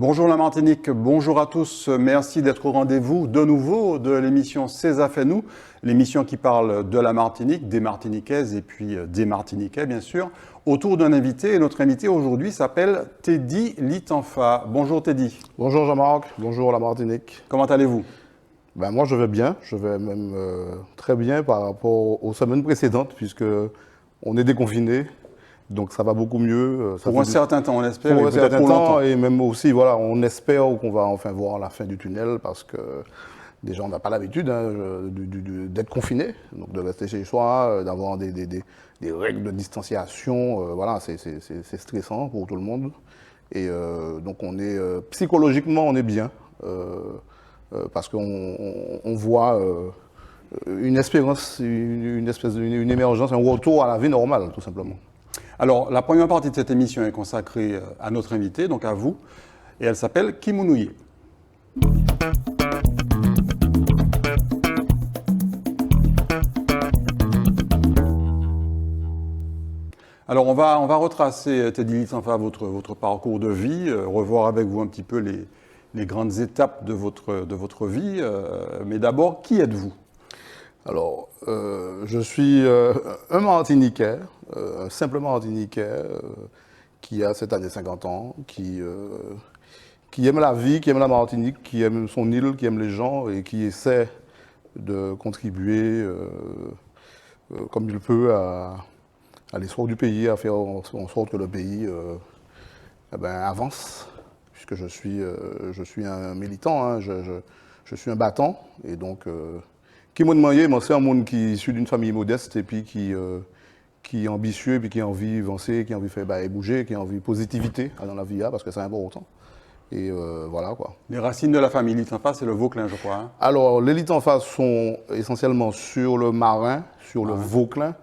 Bonjour la Martinique, bonjour à tous, merci d'être au rendez-vous de nouveau de l'émission César fait nous, l'émission qui parle de la Martinique, des Martiniquaises et puis des Martiniquais bien sûr, autour d'un invité. Et notre invité aujourd'hui s'appelle Teddy Litanfa. Bonjour Teddy. Bonjour Jean-Marc, bonjour la Martinique. Comment allez-vous? Moi je vais bien, je vais même très bien par rapport aux semaines précédentes puisque on est déconfiné, donc ça va beaucoup mieux. Pour un certain temps on espère, pour et un peut-être certain pour temps longtemps. et même aussi voilà, on espère qu'on va enfin voir la fin du tunnel parce que déjà on n'a pas l'habitude d'être confiné, donc de rester chez soi, d'avoir des règles de distanciation, voilà, c'est stressant pour tout le monde. Et donc on est psychologiquement on est bien. Parce qu'on voit une espérance, une émergence, un retour à la vie normale, tout simplement. Alors la première partie de cette émission est consacrée à notre invité, donc à vous, et elle s'appelle Kimounouye. Alors on va retracer, Teddy Litanfa, votre parcours de vie, revoir avec vous un petit peu les grandes étapes de votre vie. Mais d'abord, qui êtes-vous? Alors, je suis un Martiniquais, un simple Martiniquais, qui a cette année 50 ans, qui aime la vie, qui aime la Martinique, qui aime son île, qui aime les gens et qui essaie de contribuer comme il peut à l'histoire du pays, à faire en sorte que le pays avance, puisque je suis un militant, hein, je suis un battant, et donc qui m'a demandé, moi c'est un monde qui est issu d'une famille modeste et puis qui est ambitieux, et puis qui a envie d'avancer, qui a envie de faire bouger, qui a envie de positivité dans la vie, parce que c'est important. Et voilà quoi. Les racines de la famille Litanfa, c'est le Vauclin, je crois. Hein. Alors, les litres en face sont essentiellement sur le Marin, sur le Vauclin,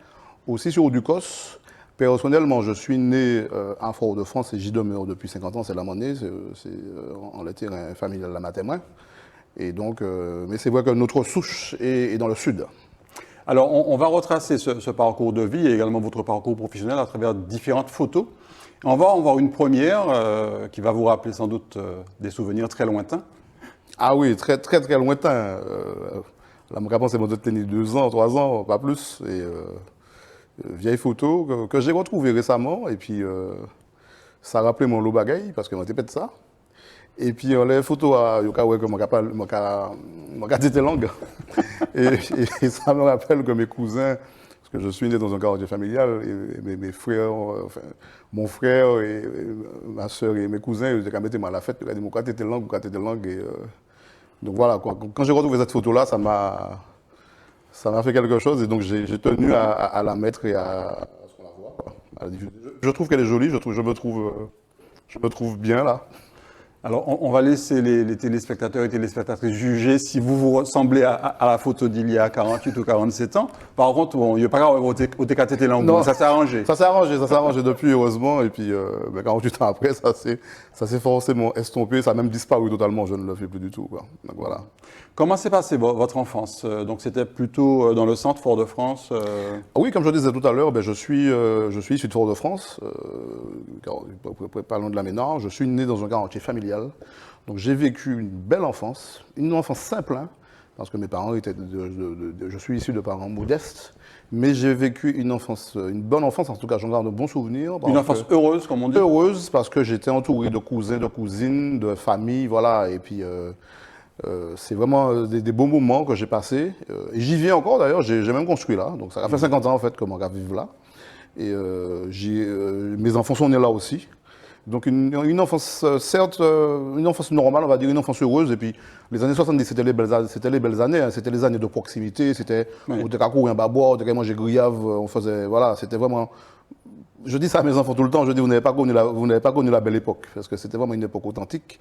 aussi sur du Cos. Personnellement, je suis né à Fort-de-France et j'y demeure depuis 50 ans, c'est la monnaie, c'est en le terrain familial la Matémoin. Et donc, mais c'est vrai que notre souche est dans le sud. Alors, on va retracer ce parcours de vie et également votre parcours professionnel à travers différentes photos. On va en voir une première qui va vous rappeler sans doute des souvenirs très lointains. Ah oui, très très très lointain. Là, mon capon, c'est mon tenir 2 ans, 3 ans, pas plus. Et vieille photo que j'ai retrouvée récemment. Et puis, ça rappelait mon lot bagaille parce que moi, j'étais de ça. Et puis, les photos, il y a que mon dit langue. Et ça me rappelle que mes cousins, parce que je suis né dans un quartier familial, et mes frères, enfin, mon frère et ma soeur et mes cousins, ils étaient quand même à la fête, ils ont dit, mon quartier était langue, mon quartier était langue. Et, donc voilà, quoi. Quand j'ai retrouvé cette photo-là, ça m'a fait quelque chose, et donc j'ai tenu à la mettre et à ce qu'on la voit, quoi. Je trouve qu'elle est jolie, je me trouve bien là. Alors, on va laisser les téléspectateurs et téléspectatrices juger si vous vous ressemblez à la photo d'il y a 48 ou 47 ans. Par contre, bon, il n'y a pas grave au TKTT langue, ça s'est arrangé. Ça s'est arrangé depuis, heureusement. Et puis, 48 ans après, ça s'est forcément estompé. Ça a même disparu totalement. Je ne le fais plus du tout, quoi. Donc voilà. Comment s'est passée votre enfance? Donc, c'était plutôt dans le centre, Fort-de-France Oui, comme je disais tout à l'heure, je suis issu de Fort-de-France, parlons de la Ménard. Je suis né dans un quartier familial. Donc j'ai vécu une belle enfance, une enfance simple, hein, parce que mes parents étaient, je suis issu de parents modestes, mais j'ai vécu une bonne enfance, en tout cas j'en garde de bons souvenirs. Une enfance heureuse, comme on dit. Heureuse, parce que j'étais entouré de cousins, de cousines, de familles, voilà, et puis c'est vraiment des beaux moments que j'ai passés. Et j'y vis encore d'ailleurs, j'ai même construit là, donc ça a fait 50 ans en fait que mon gars vive là. Et mes enfants sont nés là aussi. Donc une enfance, certes, une enfance normale, on va dire, une enfance heureuse. Et puis les années 70, c'était les belles années, hein, c'était les années de proximité, c'était au Tekakou, un babois, au Tekakou, manger grillave, on faisait, voilà, c'était vraiment... Je dis ça à mes enfants tout le temps, je dis vous n'avez pas connu la belle époque, parce que c'était vraiment une époque authentique.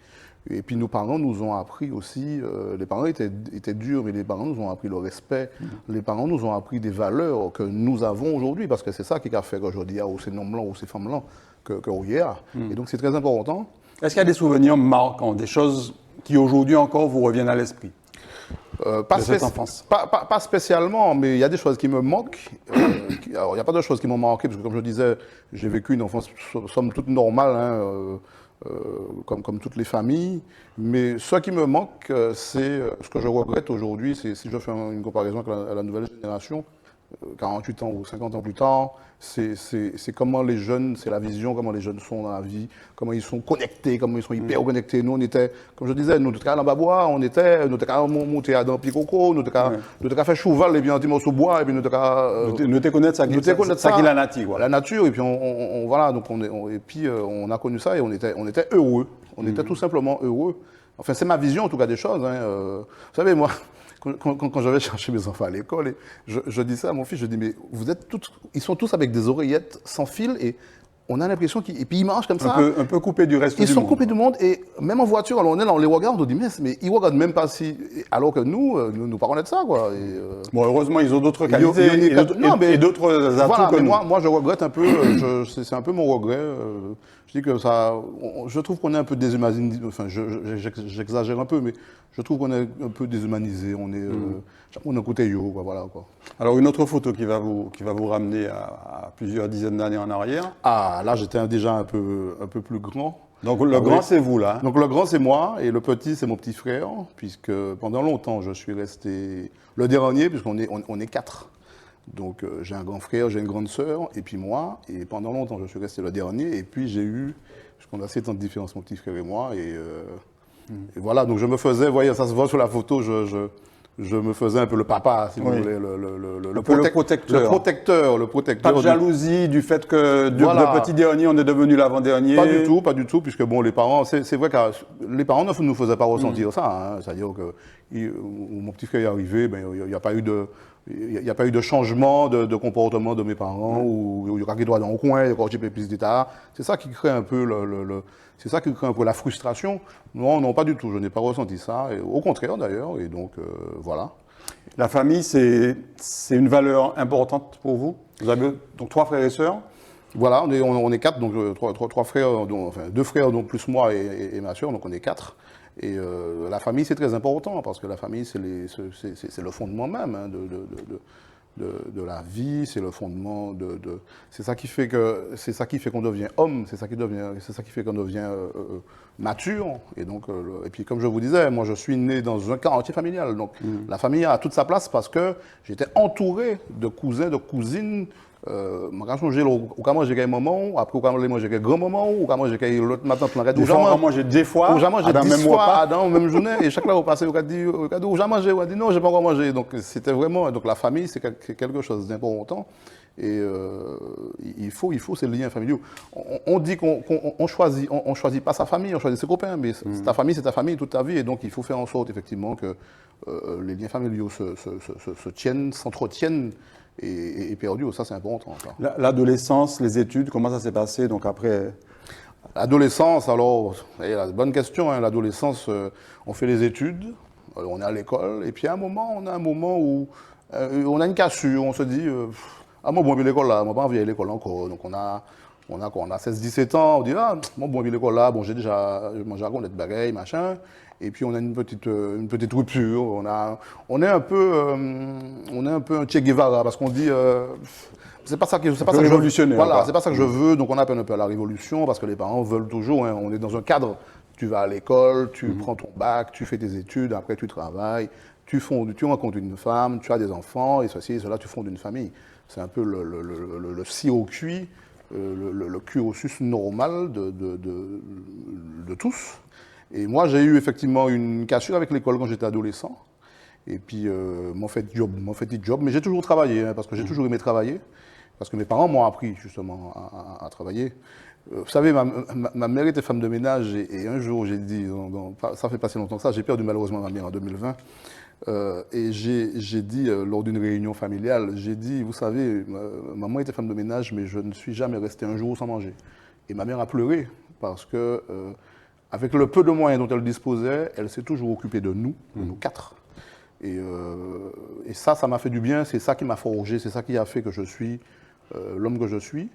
Et puis nos parents nous ont appris aussi, les parents étaient durs, mais les parents nous ont appris le respect, les parents nous ont appris des valeurs que nous avons aujourd'hui, parce que c'est ça qui a fait qu'aujourd'hui, il y a ces hommes-là ou ces femmes-là que hier. Et donc c'est très important. Est-ce qu'il y a des souvenirs marquants, des choses qui aujourd'hui encore vous reviennent à l'esprit de cette enfance? Pas spécialement, mais il y a des choses qui me manquent. Alors, il n'y a pas de choses qui m'ont marqué, parce que comme je disais, j'ai vécu une enfance somme toute normale. Hein, comme toutes les familles. Mais ce qui me manque, c'est ce que je regrette aujourd'hui, c'est si je fais une comparaison avec la nouvelle génération, 48 ans ou 50 ans plus tard, c'est comment les jeunes, c'est la vision, comment les jeunes sont dans la vie, comment ils sont connectés, comment ils sont hyper connectés. Nous, on était, comme je disais, nous étions à l'Ambabois, nous étions montés à dans Picoco, nous étions fait cheval et puis on était au bois, et puis nous Nous te connaître ça qui est la nature. Quoi. La nature, et puis voilà, donc et puis on a connu ça et on était heureux. On était tout simplement heureux. Enfin, c'est ma vision en tout cas des choses. Vous savez, moi, quand je vais chercher mes enfants à l'école, et je dis ça à mon fils, je dis, mais ils sont tous avec des oreillettes sans fil et on a l'impression et puis ils marchent comme ça. Un peu coupés du reste du monde. Ils sont coupés du monde et même en voiture, alors on les regarde, on dit, mais ils regardent même pas si. Alors que nous parlons de ça, quoi. Bon, heureusement, ils ont d'autres qualités et d'autres atouts voilà, que nous. Moi, je regrette un peu, c'est un peu mon regret. Je dis que je trouve qu'on est un peu déshumanisé, enfin, j'exagère un peu, mais je trouve qu'on est un peu déshumanisé. On est un côté yo, quoi, voilà, quoi. Alors, une autre photo qui va vous ramener à plusieurs dizaines d'années en arrière. Ah, là, j'étais déjà un peu plus grand. Donc, le grand, c'est vous, là. Donc, le grand, c'est moi, et le petit, c'est mon petit frère, puisque pendant longtemps, je suis resté le dernier, puisqu'on est 4. Donc, j'ai un grand frère, j'ai une grande sœur, et puis moi, et pendant longtemps, je suis resté le dernier, et puis j'ai eu, puisqu'on a 7 ans de différence, mon petit frère et moi, et voilà, donc je me faisais, vous voyez, ça se voit sur la photo, je me faisais un peu le papa, si vous voulez, le protecteur. Pas de jalousie du fait que le petit dernier, on est devenu l'avant-dernier. Pas du tout, puisque bon, les parents, c'est vrai que les parents ne nous faisaient pas ressentir ça. C'est-à-dire que mon petit frère est arrivé, ben, il n'y a pas eu de changement de comportement de mes parents, ou il y a qui doit dans le coin, il y a un plus d'état. C'est ça qui crée un peu c'est ça qui crée un peu la frustration. Non, pas du tout, je n'ai pas ressenti ça, et au contraire d'ailleurs, et donc voilà. La famille, c'est une valeur importante pour vous. Vous avez donc 3 frères et sœurs. Voilà, on est 4, donc 3 frères, enfin 2 frères, donc plus moi et ma sœur, donc on est 4. Et la famille, c'est très important, parce que la famille, c'est le fondement même de la vie, c'est le fondement c'est ça qui fait qu'on devient homme, c'est ça qui fait qu'on devient mature. Et donc, et puis comme je vous disais, moi je suis né dans un quartier familial, donc la famille a toute sa place parce que j'étais entouré de cousins, de cousines. Quand j'ai un moment, après quand j'ai un grand moment, ou quand j'ai l'autre matin, des fois, on mange 2 fois, dans la même journée, et chaque fois, on passait, on dit, où j'ai mangé, on a dit non, j'ai pas encore mangé. Donc, c'était vraiment, donc la famille, c'est quelque chose d'important. Et il faut ces liens familiaux. On dit qu'on choisit pas sa famille, on choisit ses copains, mais ta famille, c'est ta famille toute ta vie, et donc il faut faire en sorte, effectivement, que les liens familiaux se tiennent, s'entretiennent, et perdu, ça c'est important. L'adolescence, les études, comment ça s'est passé donc après? L'adolescence, alors, la bonne question, hein, l'adolescence, on fait les études, on est à l'école, et puis à un moment, on a un moment où on a une cassure, on se dit, moi bon, l'école là, moi pas envie d'aller à l'école encore, donc on a 16-17 ans, on dit, moi bon, l'école là, bon, j'ai déjà raconté de bagaille, machin. Et puis on a une petite rupture, on est un peu un Che Guevara, parce qu'on dit c'est pas ça que je veux. Voilà, c'est pas ça que je veux, donc on appelle un peu à la révolution, parce que les parents veulent toujours, hein, on est dans un cadre, tu vas à l'école, tu prends ton bac, tu fais tes études, après tu travailles, tu rencontres une femme, tu as des enfants, et ceci et cela, tu fondes une famille. C'est un peu le sirop cuit, le cursus normal de tous. Et moi, j'ai eu effectivement une cassure avec l'école quand j'étais adolescent. Et puis, m'ont fait job. Mais j'ai toujours travaillé, hein, parce que j'ai toujours aimé travailler. Parce que mes parents m'ont appris justement à travailler. Vous savez, ma mère était femme de ménage. Et un jour, j'ai dit, ça fait pas si longtemps que ça, j'ai perdu malheureusement ma mère en 2020. Et j'ai dit, lors d'une réunion familiale, j'ai dit, vous savez, maman était femme de ménage, mais je ne suis jamais resté un jour sans manger. Et ma mère a pleuré, parce que... avec le peu de moyens dont elle disposait, elle s'est toujours occupée de nous 4. Et ça m'a fait du bien, c'est ça qui m'a forgé, c'est ça qui a fait que je suis l'homme que je suis.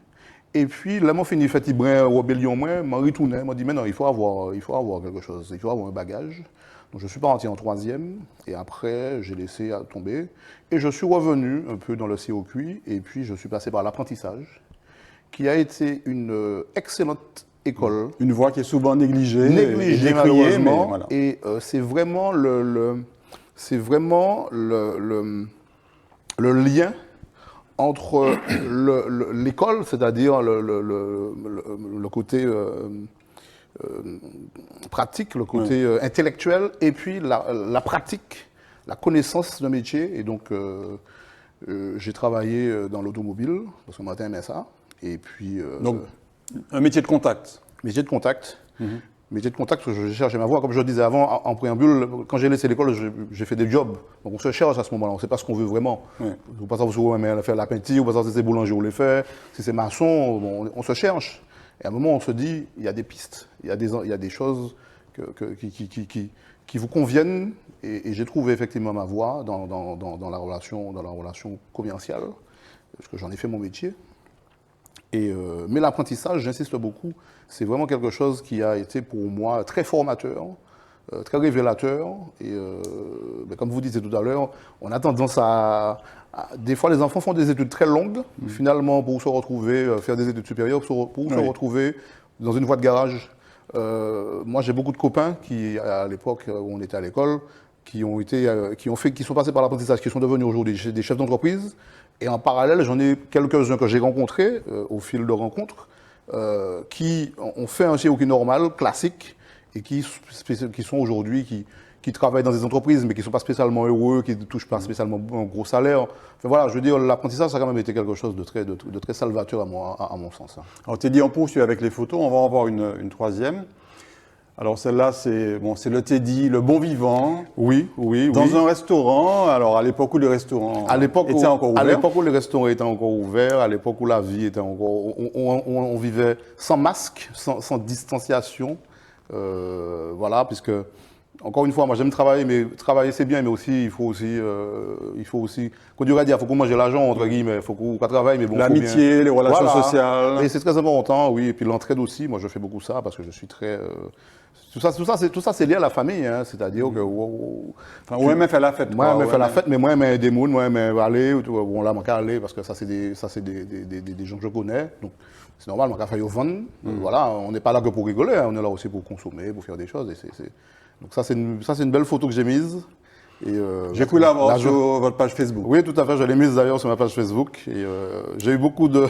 Et puis, là, mon fini fait Ibrin, rébellion, m'a retourné, m'a dit, mais non, il faut avoir quelque chose, il faut avoir un bagage. Donc, je suis parti en 3e, et après, j'ai laissé tomber. Et je suis revenu un peu dans le circuit, et puis je suis passé par l'apprentissage, qui a été une excellente école. Une voix qui est souvent négligée, et Négligée décriée, mais malheureusement. voilà. Et c'est vraiment c'est vraiment le lien entre l'école, c'est-à-dire le côté pratique, le côté intellectuel, et puis la pratique, la connaissance d'un métier. Et donc, j'ai travaillé dans l'automobile, parce que Martin aimait ça. Et puis, Donc, un métier de contact. métier de contact. Métier de contact, parce que je cherchais ma voie. Comme je le disais avant, en préambule, quand j'ai laissé l'école, j'ai fait des jobs. Donc on se cherche à ce moment-là, on ne sait pas ce qu'on veut vraiment. Ouais. Vous ne pas savoir si vous aimez faire la peinture, vous ne pas savoir si c'est boulanger ou les faire, si c'est maçon, bon, on se cherche. Et à un moment, on se dit, il y a des pistes, il y a des choses qui vous conviennent. Et j'ai trouvé effectivement ma voie dans la relation commerciale, parce que j'en ai fait mon métier. Mais l'apprentissage, j'insiste beaucoup, c'est vraiment quelque chose qui a été pour moi très formateur, très révélateur. Et comme vous disiez tout à l'heure, on a tendance des fois, les enfants font des études très longues, finalement, pour se retrouver, faire des études supérieures, pour se retrouver dans une voie de garage. Moi, j'ai beaucoup de copains qui, à l'époque où on était à l'école, qui sont passés par l'apprentissage, qui sont devenus aujourd'hui des chefs d'entreprise. Et en parallèle, j'en ai quelques-uns que j'ai rencontrés au fil de rencontres, qui ont fait un COQ normal, classique, et qui sont aujourd'hui, qui travaillent dans des entreprises, mais qui ne sont pas spécialement heureux, qui ne touchent pas spécialement un gros salaire. Enfin, voilà, je veux dire, l'apprentissage, ça a quand même été quelque chose de très salvateur à mon sens. Alors, Teddy, on poursuit avec les photos. On va en voir une troisième. Alors, celle-là, c'est le Teddy, le bon vivant. Oui. Dans un restaurant. Alors, à l'époque où les restaurants étaient encore ouverts. À l'époque où les restaurants étaient encore ouverts, à l'époque où la vie était encore... On vivait sans masque, sans distanciation. Voilà, puisque... Encore une fois, moi j'aime travailler, mais travailler c'est bien, mais aussi il faut aussi, quand tu dire, il faut qu'on mange l'argent entre guillemets, il faut qu'on travaille, mais bon. L'amitié, les relations sociales. Et c'est très important, oui. Et puis l'entraide aussi. Moi, je fais beaucoup ça parce que je suis très. Tout ça, c'est lié à la famille, hein. C'est-à-dire que. Enfin, moi, même fait la fête. Moi, même fait la fête, mais moi, même des mounes, moi, même aller. Bon, là, moi, qu'à aller parce que ça, c'est des gens que je connais. Donc, c'est normal, moi, qu'à faire au vendre. Voilà, on n'est pas là que pour rigoler, hein. On est là aussi pour consommer, pour faire des choses. Donc ça, c'est une belle photo que j'ai mise. J'ai pu la voir sur votre page Facebook. Oui, tout à fait. Je l'ai mise d'ailleurs sur ma page Facebook. Et j'ai eu beaucoup de...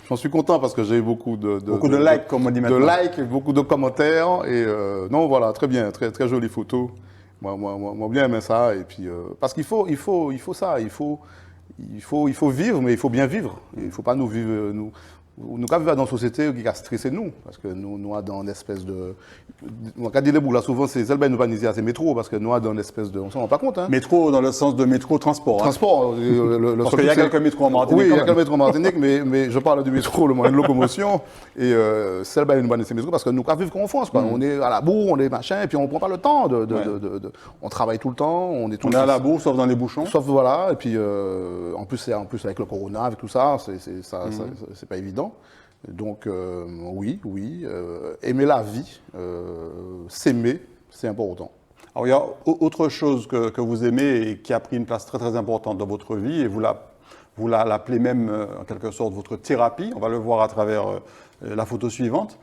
J'en suis content parce que j'ai eu beaucoup de likes, comme on dit maintenant. De likes, beaucoup de commentaires. Et non, voilà, très bien. Très, très jolie photo. Moi bien aimé ça. Et puis, parce qu'il faut ça. Il faut vivre, mais il faut bien vivre. Il ne faut pas nous vivre... Nous avons dans une société qui a stressé nous, parce que nous avons dans une espèce de... Quand on dit les bouts là, souvent, c'est celle nous pas à ces métros, parce que nous avons dans une espèce de... On s'en rend pas compte. Hein. Métro dans le sens de métro transport. Transport. Parce qu'il y a quelques métros en Martinique. Oui, il y a quelques métros en Martinique, mais je parle du métro, le moyen de locomotion. Et celle nous pas ces métros, parce que nous avons vivre comme en France. Quoi. On est à la bourre, on est machin, et puis on ne prend pas le temps on travaille tout le temps. On est à la bourre, sauf dans les bouchons. Sauf voilà, et puis en plus avec le corona, avec tout ça, c'est pas évident. Donc oui, aimer la vie, s'aimer, c'est important. Alors il y a autre chose que vous aimez et qui a pris une place très très importante dans votre vie, et vous l'appelez même en quelque sorte votre thérapie. On va le voir à travers la photo suivante.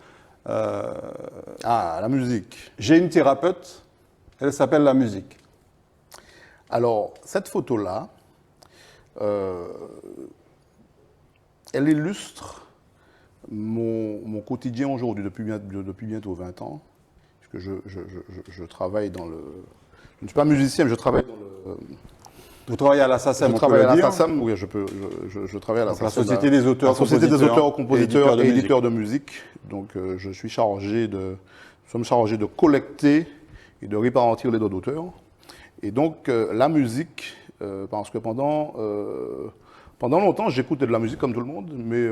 La musique. J'ai une thérapeute, elle s'appelle la musique. Alors cette photo-là, elle illustre mon quotidien aujourd'hui, depuis bientôt 20 ans, puisque je travaille dans le... Je ne suis pas musicien, mais je travaille dans le... Vous travaillez à la SACEM, je travaille à la SACEM, oui, je travaille à la SACEM. La Société des auteurs, compositeurs et éditeurs de musique. Donc je suis nous sommes chargés de collecter et de réparentir les droits d'auteur. Et donc la musique, parce que pendant longtemps, j'écoutais de la musique comme tout le monde, mais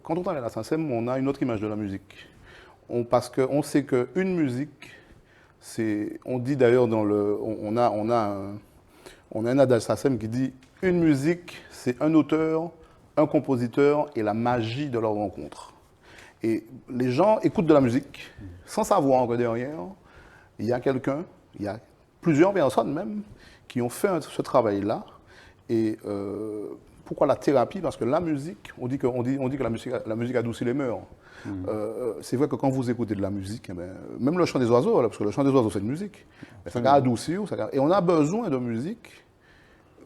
quand on travaille à la SACEM, on a une autre image de la musique. Parce qu'on sait qu'une musique, on dit d'ailleurs on a un adage SACEM qui dit « Une musique, c'est un auteur, un compositeur et la magie de leur rencontre ». Et les gens écoutent de la musique sans savoir que derrière, il y a plusieurs personnes même, qui ont fait ce travail-là. Et Pourquoi la thérapie? Parce que la musique, on dit que la musique adoucit les mœurs. C'est vrai que quand vous écoutez de la musique, eh ben, même le chant des oiseaux, là, parce que le chant des oiseaux c'est une musique, ça va adoucir, et on a besoin de musique,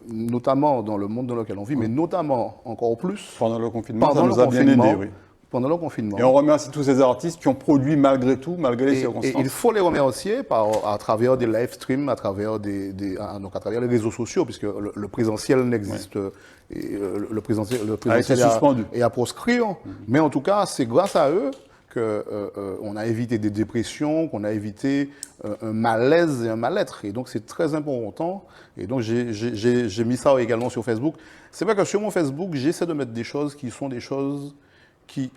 notamment dans le monde dans lequel on vit, mais notamment encore plus pendant le confinement, ça nous a bien aidé, oui. Pendant le confinement. Et on remercie tous ces artistes qui ont produit malgré tout, malgré les circonstances. Et il faut les remercier à travers des live streams, à travers donc à travers les réseaux sociaux, puisque le présentiel n'existe, le présentiel est à proscrire. Mais en tout cas, c'est grâce à eux qu'on a évité des dépressions, qu'on a évité un malaise et un mal-être. Et donc, c'est très important. Et donc, j'ai mis ça également sur Facebook. C'est vrai que sur mon Facebook, j'essaie de mettre des choses qui sont des choses qui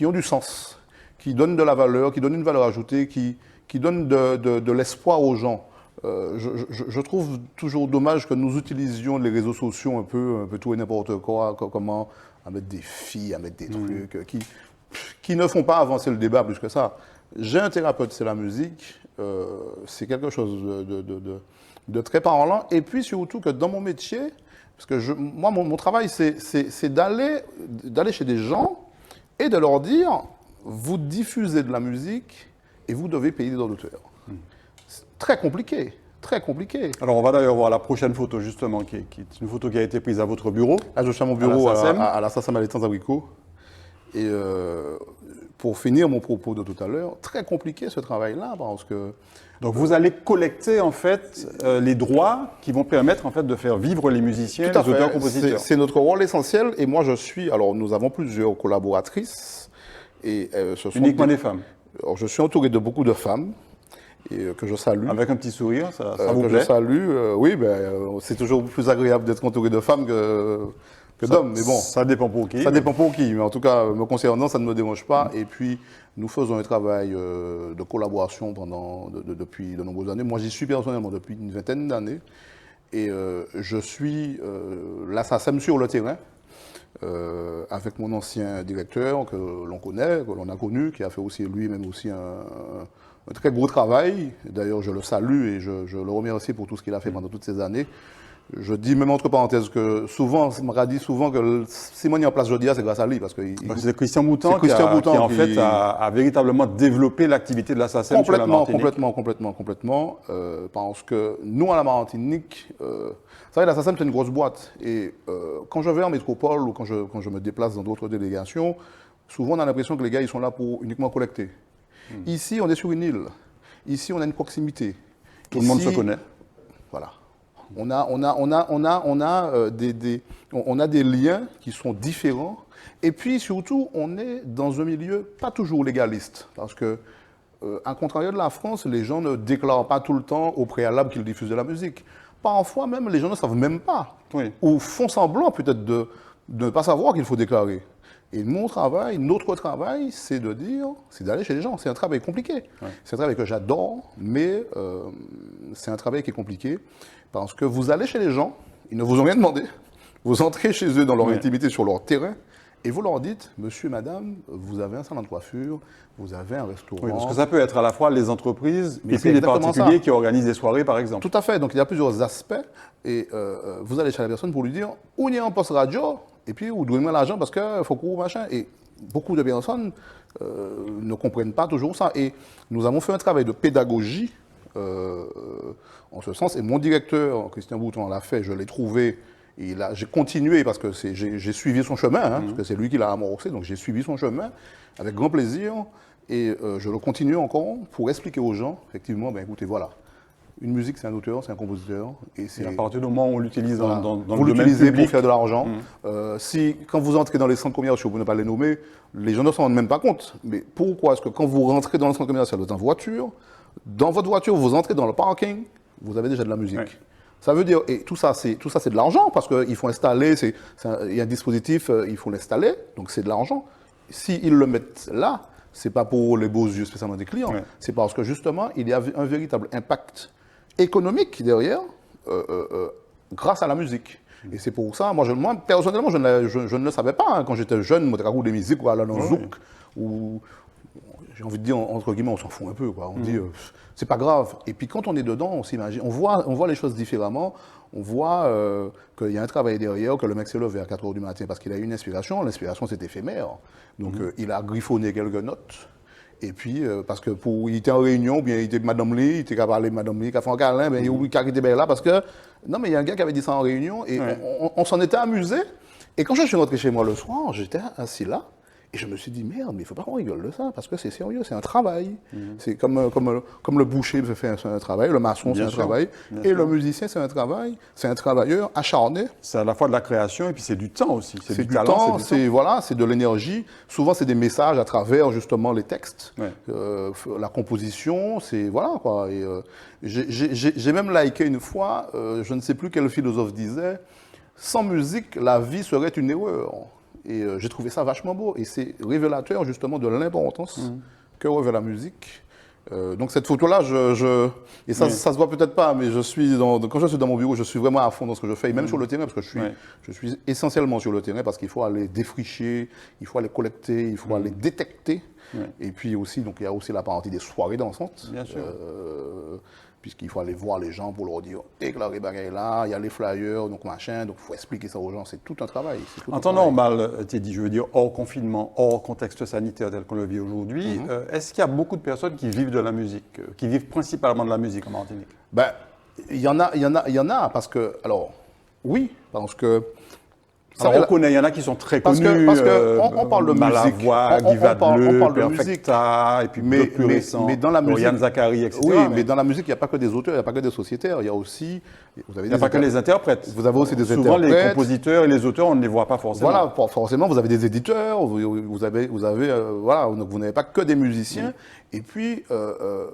ont du sens, qui donnent de la valeur, qui donnent une valeur ajoutée, qui donnent de l'espoir aux gens. Je trouve toujours dommage que nous utilisions les réseaux sociaux un peu tout et n'importe quoi, comment à mettre des filles, à mettre des trucs qui ne font pas avancer le débat plus que ça. J'ai un thérapeute, c'est la musique, c'est quelque chose de très parlant. Et puis surtout que dans mon métier, parce que moi, mon travail, c'est d'aller chez des gens et de leur dire, vous diffusez de la musique et vous devez payer des droits d'auteur. C'est très compliqué, très compliqué. Alors, on va d'ailleurs voir la prochaine photo, justement, qui est une photo qui a été prise à votre bureau. Là, je suis à mon bureau à la SACEM à l'étang Abricot. Et pour finir mon propos de tout à l'heure, très compliqué ce travail-là, parce que... Donc vous allez collecter en fait les droits qui vont permettre en fait de faire vivre les musiciens, les auteurs, compositeurs. C'est notre rôle essentiel et moi je suis, alors nous avons plusieurs collaboratrices et ce sont uniquement des femmes. Alors, je suis entouré de beaucoup de femmes et que je salue. Avec un petit sourire, ça vous plaît? Que je salue, oui, c'est toujours plus agréable d'être entouré de femmes que d'hommes, mais bon. Ça dépend pour qui. Ça dépend pour qui, mais en tout cas, me concernant, ça ne me dérange pas. Et puis, nous faisons un travail de collaboration depuis de nombreuses années. Moi, j'y suis personnellement depuis une vingtaine d'années. Et je suis la SACEM sur le terrain, avec mon ancien directeur que l'on connaît, que l'on a connu, qui a fait aussi lui-même aussi un très gros travail. D'ailleurs, je le salue et je le remercie pour tout ce qu'il a fait pendant toutes ces années. Je dis même entre parenthèses que souvent, on m'a dit souvent que si on est en place aujourd'hui, c'est grâce à lui. Parce que c'est Christian Boutan qui en fait a véritablement développé l'activité de la SACEM sur la Martinique. Complètement. Parce que nous, à la Martinique, vous savez, la SACEM, c'est une grosse boîte. Et quand je vais en métropole ou quand je me déplace dans d'autres délégations, souvent on a l'impression que les gars, ils sont là pour uniquement collecter. Ici, on est sur une île. Ici, on a une proximité. Tout le monde se connaît. Voilà. On a des liens qui sont différents. Et puis surtout, on est dans un milieu pas toujours légaliste. Parce que, à contrario de la France, les gens ne déclarent pas tout le temps au préalable qu'ils diffusent de la musique. Parfois même, les gens ne savent même pas. Oui. Ou font semblant peut-être de ne pas savoir qu'il faut déclarer. Et mon travail, notre travail, c'est d'aller chez les gens. C'est un travail compliqué. Ouais. C'est un travail que j'adore, mais c'est un travail qui est compliqué. Parce que vous allez chez les gens, ils ne vous ont rien demandé. Vous entrez chez eux dans leur intimité, sur leur terrain, et vous leur dites, monsieur, madame, vous avez un salon de coiffure, vous avez un restaurant. Oui, parce que ça peut être à la fois les entreprises et puis les particuliers qui organisent des soirées, par exemple. Tout à fait. Donc il y a plusieurs aspects. Et vous allez chez la personne pour lui dire, où il y a un poste radio, et puis vous donnez-moi l'argent parce qu'il faut qu'on machin. Et beaucoup de personnes ne comprennent pas toujours ça. Et nous avons fait un travail de pédagogie en ce sens. Et mon directeur, Christian Boutan, l'a fait, je l'ai trouvé. J'ai continué parce que j'ai suivi son chemin, parce que c'est lui qui l'a amorcé, donc j'ai suivi son chemin avec grand plaisir. Et je le continue encore pour expliquer aux gens, effectivement, écoutez, voilà. Une musique, c'est un auteur, c'est un compositeur. Et à partir du moment où on l'utilise dans le domaine public. Vous l'utilisez pour faire de l'argent. Quand vous entrez dans les centres commerciaux, pour ne pas les nommer, les gens ne s'en rendent même pas compte. Mais pourquoi est-ce que quand vous rentrez dans le centre commercial, vous êtes en voiture, dans votre voiture, vous entrez dans le parking, vous avez déjà de la musique. Oui. Ça veut dire, et tout ça c'est de l'argent, parce qu'il faut installer, il y a un dispositif, il faut l'installer, donc c'est de l'argent. S'ils le mettent là, c'est pas pour les beaux yeux spécialement des clients, c'est parce que justement, il y a un véritable impact économique derrière, grâce à la musique. Et c'est pour ça, moi personnellement, je ne le savais pas. Quand j'étais jeune, moi, des musiques, ou à la Zouk, ou j'ai envie de dire, entre guillemets, on s'en fout un peu. On dit, c'est pas grave. Et puis quand on est dedans, on s'imagine, on voit les choses différemment. on voit qu'il y a un travail derrière, que le mec s'est levé à 4 heures du matin parce qu'il a eu une inspiration. L'inspiration, c'est éphémère. Donc, il a griffonné quelques notes. Et puis, parce que il était en réunion, bien, il était Madame Lee, il était qu'à parler de Madame Lee, qu'à faire un câlin, ben, il était bien là parce que, non, mais il y a un gars qui avait dit ça en réunion et on s'en était amusé. Et quand je suis rentré chez moi le soir, j'étais assis là. Et je me suis dit, merde, mais il ne faut pas qu'on rigole de ça, parce que c'est sérieux, c'est un travail. C'est comme le boucher fait un travail, le maçon, c'est un travail, et le musicien, c'est un travail, c'est un travailleur acharné. C'est à la fois de la création, et puis c'est du temps aussi. C'est du talent, c'est de l'énergie. Souvent, c'est des messages à travers, justement, les textes. La composition, c'est, voilà, quoi. Et, j'ai même liké une fois, je ne sais plus quel philosophe disait, sans musique, la vie serait une erreur. Et j'ai trouvé ça vachement beau. Et c'est révélateur justement de l'importance que revêt la musique. Donc cette photo-là, et ça se voit peut-être pas, mais quand je suis dans mon bureau, je suis vraiment à fond dans ce que je fais, et même sur le terrain, parce que je suis essentiellement sur le terrain, parce qu'il faut aller défricher, il faut aller collecter, il faut aller détecter. Et puis aussi, donc il y a aussi la partie des soirées dansantes. Bien sûr. Puisqu'il faut aller voir les gens pour leur dire déclarer bagaille là, il y a les flyers, donc machin, donc il faut expliquer ça aux gens, c'est tout un travail. En temps normal, Teddy, je veux dire hors confinement, hors contexte sanitaire tel qu'on le vit aujourd'hui, est-ce qu'il y a beaucoup de personnes qui vivent de la musique, qui vivent principalement de la musique en Martinique? Ben, il y en a, parce que, alors, oui, parce que... Alors, on connaît, il y en a qui sont très connus, parce que on parle de Malavoie, Guy Vadleu, Perfecta, et puis d'autres plus récents, mais dans la musique, Yann Zachary, etc. Oui, mais dans la musique, il n'y a pas que des auteurs, il n'y a pas que des sociétaires, il y a aussi... Il n'y a pas que les interprètes. Vous avez aussi des Souvent, interprètes. les compositeurs et les auteurs, on ne les voit pas forcément. Voilà, forcément, vous avez des éditeurs, vous avez voilà, donc vous n'avez pas que des musiciens. Et puis,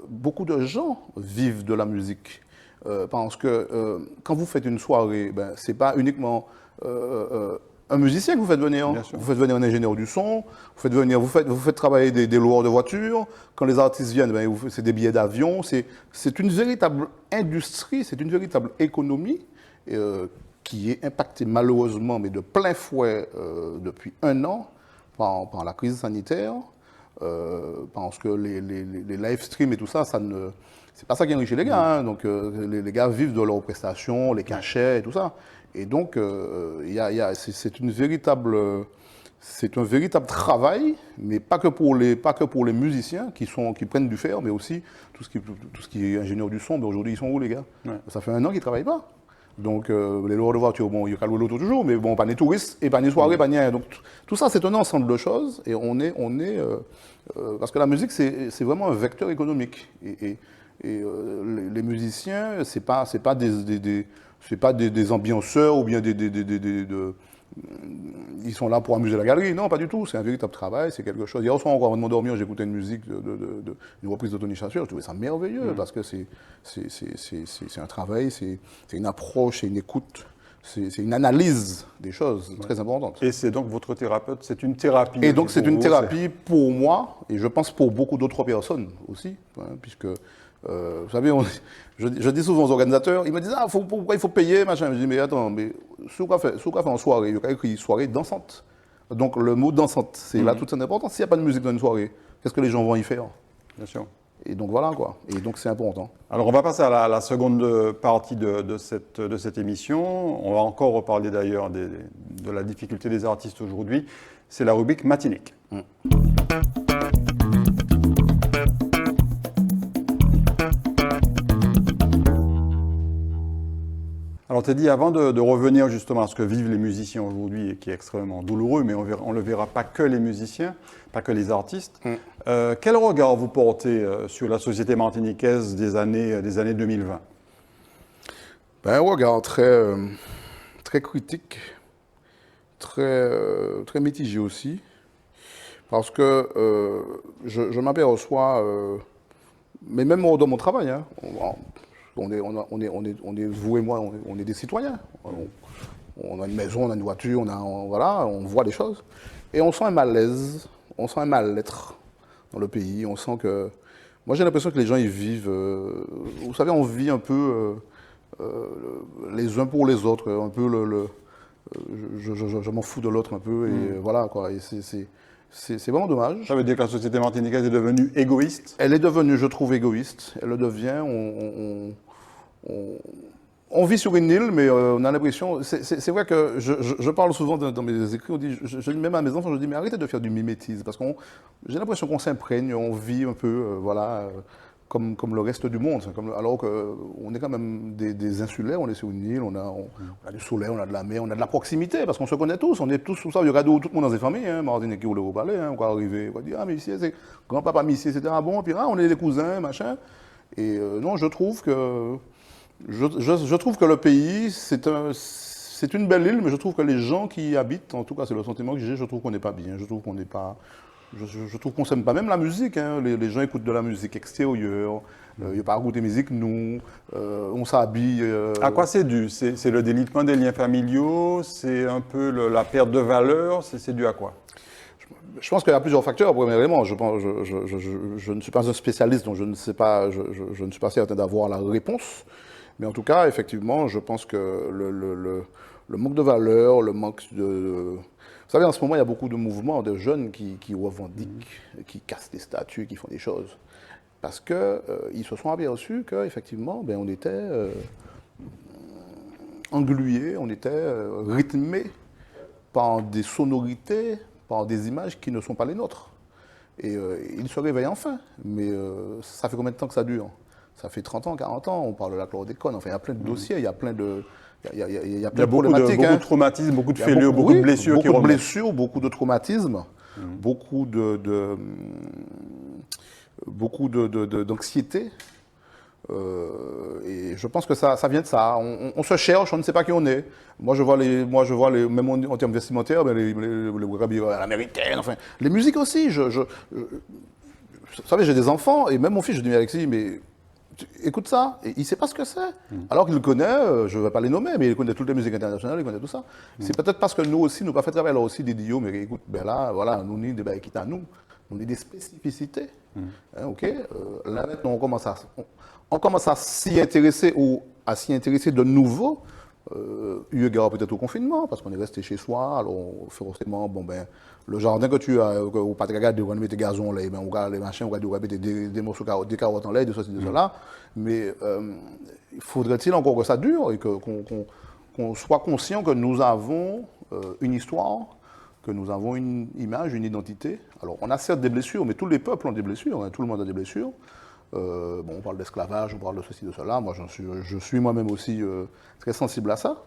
beaucoup de gens vivent de la musique. Parce que quand vous faites une soirée, ben, ce n'est pas uniquement... un musicien que vous faites venir, vous faites venir un ingénieur du son, vous faites travailler des loueurs de voitures. Quand les artistes viennent, ben, c'est des billets d'avion. C'est une véritable industrie, c'est une véritable économie qui est impactée malheureusement, mais de plein fouet depuis 1 an par la crise sanitaire. Parce que les live streams et tout ça, c'est pas ça qui enrichit les gars. Hein. Donc les gars vivent de leurs prestations, les cachets et tout ça. Et donc, c'est un véritable travail, mais pas que pour les musiciens qui prennent du fer, mais aussi tout ce qui est ingénieur du son. Mais aujourd'hui, ils sont où, les gars? Ça fait 1 an qu'ils ne travaillent pas. Donc, les loueurs de voiture, bon, il y a louer l'auto toujours, mais bon, pas les touristes, et pas les soirées, pas rien. Donc, tout ça, c'est un ensemble de choses, et parce que la musique, c'est vraiment un vecteur économique. Et les musiciens, c'est pas des ambianceurs ou bien ils sont là pour amuser la galerie. Non, pas du tout. C'est un véritable travail, c'est quelque chose. Hier soir, encore avant de m'endormir, j'écoutais une musique une reprise de Tony Chasseur. Je trouvais ça merveilleux parce que c'est un travail, c'est une approche, c'est une écoute, c'est une analyse des choses très importante. Et c'est donc votre thérapeute, c'est une thérapie. Et donc c'est une thérapie pour moi et je pense pour beaucoup d'autres personnes aussi, hein, puisque vous savez, je dis souvent aux organisateurs, ils me disent pourquoi il faut payer, machin. Je dis mais attends, mais ce qu'on fait en soirée, il y a écrit soirée dansante. Donc le mot dansante, c'est là toute son importance. S'il n'y a pas de musique dans une soirée, qu'est-ce que les gens vont y faire? Bien sûr. Et donc voilà quoi. Et donc c'est important. Alors on va passer à la seconde partie de cette émission. On va encore reparler d'ailleurs de la difficulté des artistes aujourd'hui. C'est la rubrique Martinique. Alors Teddy, avant de revenir justement à ce que vivent les musiciens aujourd'hui et qui est extrêmement douloureux, mais on ne le verra pas que les musiciens, pas que les artistes, quel regard vous portez sur la société martiniquaise des années 2020? Un regard très, très critique, très mitigé aussi, parce que je m'aperçois, mais même dans mon travail, hein, on est, vous et moi, on est des citoyens. On a une maison, on a une voiture, voilà, on voit des choses. Et on sent un malaise, on sent un mal-être dans le pays. On sent que... Moi, j'ai l'impression que les gens, ils vivent... vous savez, on vit un peu les uns pour les autres, un peu je m'en fous de l'autre un peu, et voilà, quoi. Et c'est vraiment dommage. Ça veut dire que la société martiniquaise est devenue égoïste? Elle est devenue, je trouve, égoïste. Elle le devient. On vit sur une île, mais on a l'impression. C'est vrai que je parle souvent dans mes écrits, on dit, même à mes enfants, je dis, mais arrêtez de faire du mimétisme, parce que j'ai l'impression qu'on s'imprègne, on vit un peu, voilà, comme le reste du monde. Alors qu'on est quand même des insulaires, on est sur une île, on a du soleil, on a de la mer, on a de la proximité, parce qu'on se connaît tous, on est tous sous ça. Il y a tout le monde dans ses familles, hein, Martinique qui roule au palais, on va arriver, on va dire, ah, mais ici, c'est grand-papa, mais ici, etc. Bon, puis on est des cousins, machin. Et non, je trouve que le pays, c'est une belle île, mais je trouve que les gens qui y habitent, en tout cas c'est le sentiment que j'ai, je trouve qu'on n'est pas bien, je trouve qu'on n'est pas, je trouve qu'on s'aime pas, même la musique, hein, les gens écoutent de la musique extérieure, il n'y a pas à goûter musique, nous, on s'habille. À quoi c'est dû? C'est le délitement des liens familiaux, c'est un peu la perte de valeur, c'est dû à quoi? Je pense qu'il y a plusieurs facteurs. Premièrement, je ne suis pas un spécialiste, donc je ne sais pas, je ne suis pas certain d'avoir la réponse. Mais en tout cas, effectivement, je pense que le manque de valeur, le manque de... Vous savez, en ce moment, il y a beaucoup de mouvements de jeunes qui revendiquent, qui cassent des statues, qui font des choses. Parce qu'ils se sont aperçus qu'effectivement, on était englués, on était rythmés par des sonorités, par des images qui ne sont pas les nôtres. Et ils se réveillent enfin. Mais ça fait combien de temps que ça dure? Ça fait 30 ans, 40 ans, on parle de la chlordécone. Enfin, il y a plein de dossiers, il y a plein de... Il y a plein de problématiques. Beaucoup de traumatismes, beaucoup de fêlures, beaucoup de blessures qui reviennent. Beaucoup de blessures, beaucoup de traumatismes, beaucoup d'anxiété. Et je pense que ça vient de ça. On se cherche, on ne sait pas qui on est. Moi, je vois les même en termes vestimentaires, les habits à l'américaine, enfin, les musiques aussi. Vous savez, j'ai des enfants, et même mon fils, je dis, mais Alexis, mais écoute ça, et il ne sait pas ce que c'est. Alors qu'il connaît, je ne vais pas les nommer, mais il connaît toutes les musiques internationales, il connaît tout ça. C'est peut-être parce que nous aussi, nous pas fait travailler là aussi des idiots, mais écoute, là, voilà, nous, des bails qui à nous, on a des spécificités. Hein, ok, là maintenant, on commence à s'y intéresser ou à s'y intéresser de nouveau, eu égard peut-être au confinement, parce qu'on est resté chez soi, alors forcément, le jardin que tu as, ou pas te regarder, on met tes gazons là, on regarde les machins, on regarde des morceaux des carottes en lait, de ceci, de cela, mais faudrait-il encore que ça dure et qu'on soit conscient que nous avons une histoire, que nous avons une image, une identité. Alors, on a certes des blessures, mais tous les peuples ont des blessures, hein, tout le monde a des blessures. On parle d'esclavage, on parle de ceci, de cela. Moi, je suis moi-même aussi très sensible à ça.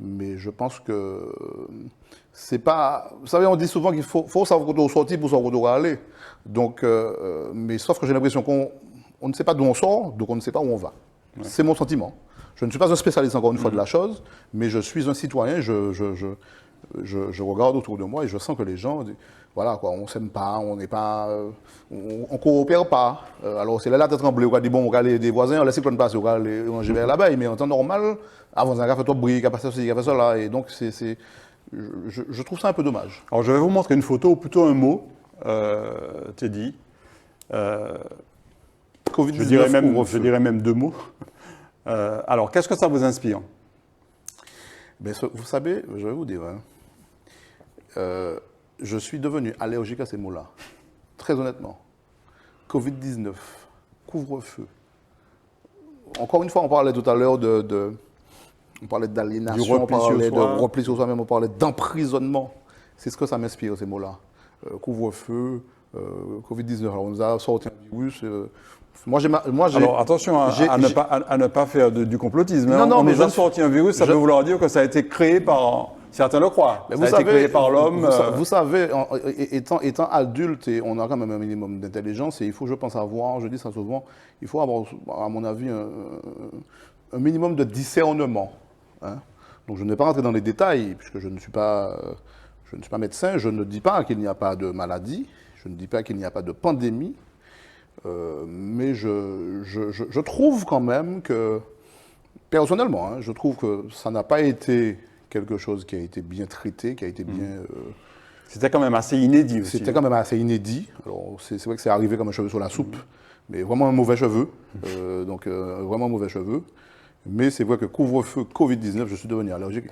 Mais je pense que c'est pas... Vous savez, on dit souvent qu'il faut savoir où on sortit pour savoir où on va aller. Donc, mais sauf que j'ai l'impression qu'on ne sait pas d'où on sort, donc on ne sait pas où on va. Ouais. C'est mon sentiment. Je ne suis pas un spécialiste, encore une fois, de la chose, mais je suis un citoyen, je regarde autour de moi et je sens que les gens... Voilà, quoi, on ne s'aime pas, on n'est pas, on coopère pas. Alors c'est là la tête tremblée, on va dire bon, on va aller des voisins, on laisse le passer, on va aller manger vers là-bas, mais en temps normal, avant un café top bris, il a passé ceci, il a fait ça là, et donc je trouve ça un peu dommage. Alors je vais vous montrer une photo, ou plutôt un mot, Teddy. Je dirais même deux mots. Alors qu'est-ce que ça vous inspire? Vous savez, je vais vous dire. Je suis devenu allergique à ces mots-là. Très honnêtement. Covid-19, couvre-feu. Encore une fois, on parlait tout à l'heure on parlait d'aliénation, on parlait de repli sur soi-même, on parlait d'emprisonnement. C'est ce que ça m'inspire, ces mots-là. Couvre-feu, Covid-19. Alors, on nous a sorti un virus. Alors attention à ne pas faire du complotisme. Non, on nous a sorti un virus, ça veut vouloir dire que ça a été créé par... Certains le croient. Ça a été créé par l'homme. Vous savez, étant adulte, et on a quand même un minimum d'intelligence, et il faut, je pense, avoir, je dis ça souvent, il faut avoir, à mon avis, un minimum de discernement. Hein. Donc je ne vais pas rentrer dans les détails, puisque je ne suis pas médecin, je ne dis pas qu'il n'y a pas de maladie, je ne dis pas qu'il n'y a pas de pandémie, mais je trouve quand même que, personnellement, hein, je trouve que ça n'a pas été quelque chose qui a été bien traité, qui a été bien... C'était quand même assez inédit aussi. C'était quand même assez inédit. Alors, c'est vrai que c'est arrivé comme un cheveu sur la soupe, mais vraiment un mauvais cheveu. Vraiment mauvais cheveu. Mais c'est vrai que couvre-feu, Covid-19, je suis devenu allergique.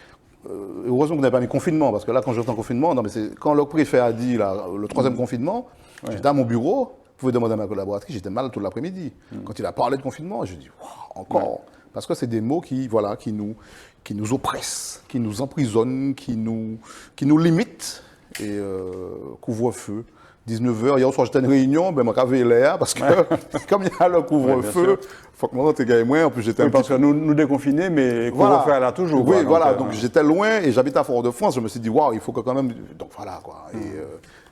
Heureusement que vous n'avez pas mis confinement, parce que là, quand j'étais en confinement, quand le préfet a dit le troisième confinement, j'étais à mon bureau, vous pouvez demander à ma collaboratrice, j'étais mal tout l'après-midi. Quand il a parlé de confinement, j'ai dit, wow, encore. Parce que c'est des mots qui, voilà, qui nous oppressent, qui nous emprisonnent, qui nous limitent. Et couvre-feu, 19h, hier soir j'étais à une réunion, ben, je m'avais l'air parce que comme il y a le couvre-feu, il faut que moi, tu gagnes moins. En plus, j'étais parce que nous déconfinés, mais couvre-feu voilà. là toujours. Oui, quoi, voilà, donc j'étais loin et j'habite à Fort-de-France. Je me suis dit, waouh, il faut que quand même. Donc voilà, quoi. Et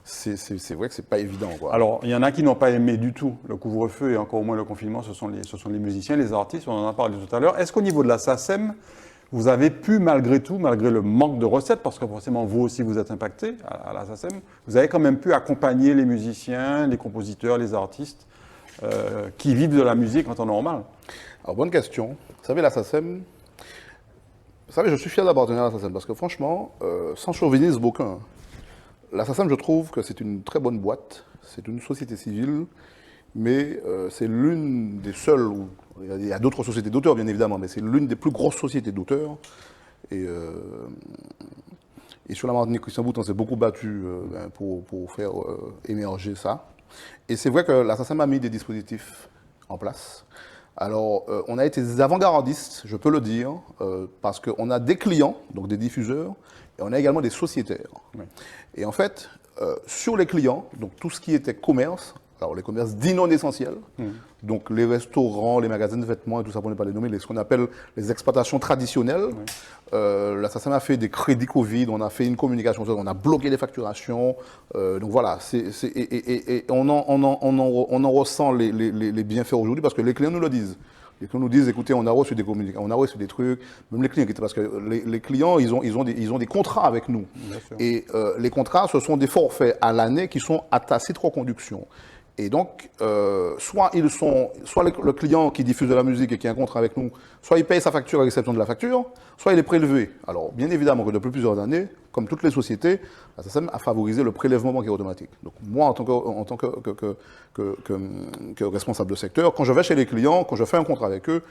c'est vrai que c'est pas évident, quoi. Alors, il y en a qui n'ont pas aimé du tout le couvre-feu et encore moins le confinement, ce sont les musiciens, les artistes, on en a parlé tout à l'heure. Est-ce qu'au niveau de la SACEM, vous avez pu, malgré tout, malgré le manque de recettes, parce que forcément vous aussi vous êtes impacté à la SACEM, vous avez quand même pu accompagner les musiciens, les compositeurs, les artistes qui vivent de la musique en temps normal? Alors, bonne question. Vous savez, la SACEM, vous savez, je suis fier d'appartenir à la SACEM parce que franchement, sans chauvinisme aucun, la SACEM, je trouve que c'est une très bonne boîte, c'est une société civile, mais c'est l'une des seules, il y a d'autres sociétés d'auteurs bien évidemment, mais c'est l'une des plus grosses sociétés d'auteurs. Et sur la Martinique, Christian Boutin s'est beaucoup battu pour faire émerger ça. Et c'est vrai que la SACEM a mis des dispositifs en place. Alors, on a été des avant-gardistes, je peux le dire, parce qu'on a des clients, donc des diffuseurs, et on a également des sociétaires. Oui. Et en fait, sur les clients, donc tout ce qui était commerce, alors les commerces dits non essentiels, donc les restaurants, les magasins de vêtements et tout ça pour ne pas les nommer, ce qu'on appelle les exploitations traditionnelles. La SACEM a fait des crédits Covid, on a fait une communication, on a bloqué les facturations. Donc voilà, et on en ressent les bienfaits aujourd'hui parce que les clients nous le disent. Les clients nous disent, écoutez, on a reçu des communications, on a reçu des trucs, même les clients, parce que les clients, ils ont des contrats avec nous. Et les contrats, ce sont des forfaits à l'année qui sont à tacite reconduction. Et donc, soit le client qui diffuse de la musique et qui a un contrat avec nous, soit il paye sa facture à réception de la facture, soit il est prélevé. Alors, bien évidemment que depuis plusieurs années, comme toutes les sociétés, la SACEM a favorisé le prélèvement bancaire automatique. Donc, moi, en tant que responsable de secteur, quand je vais chez les clients, quand je fais un contrat avec eux,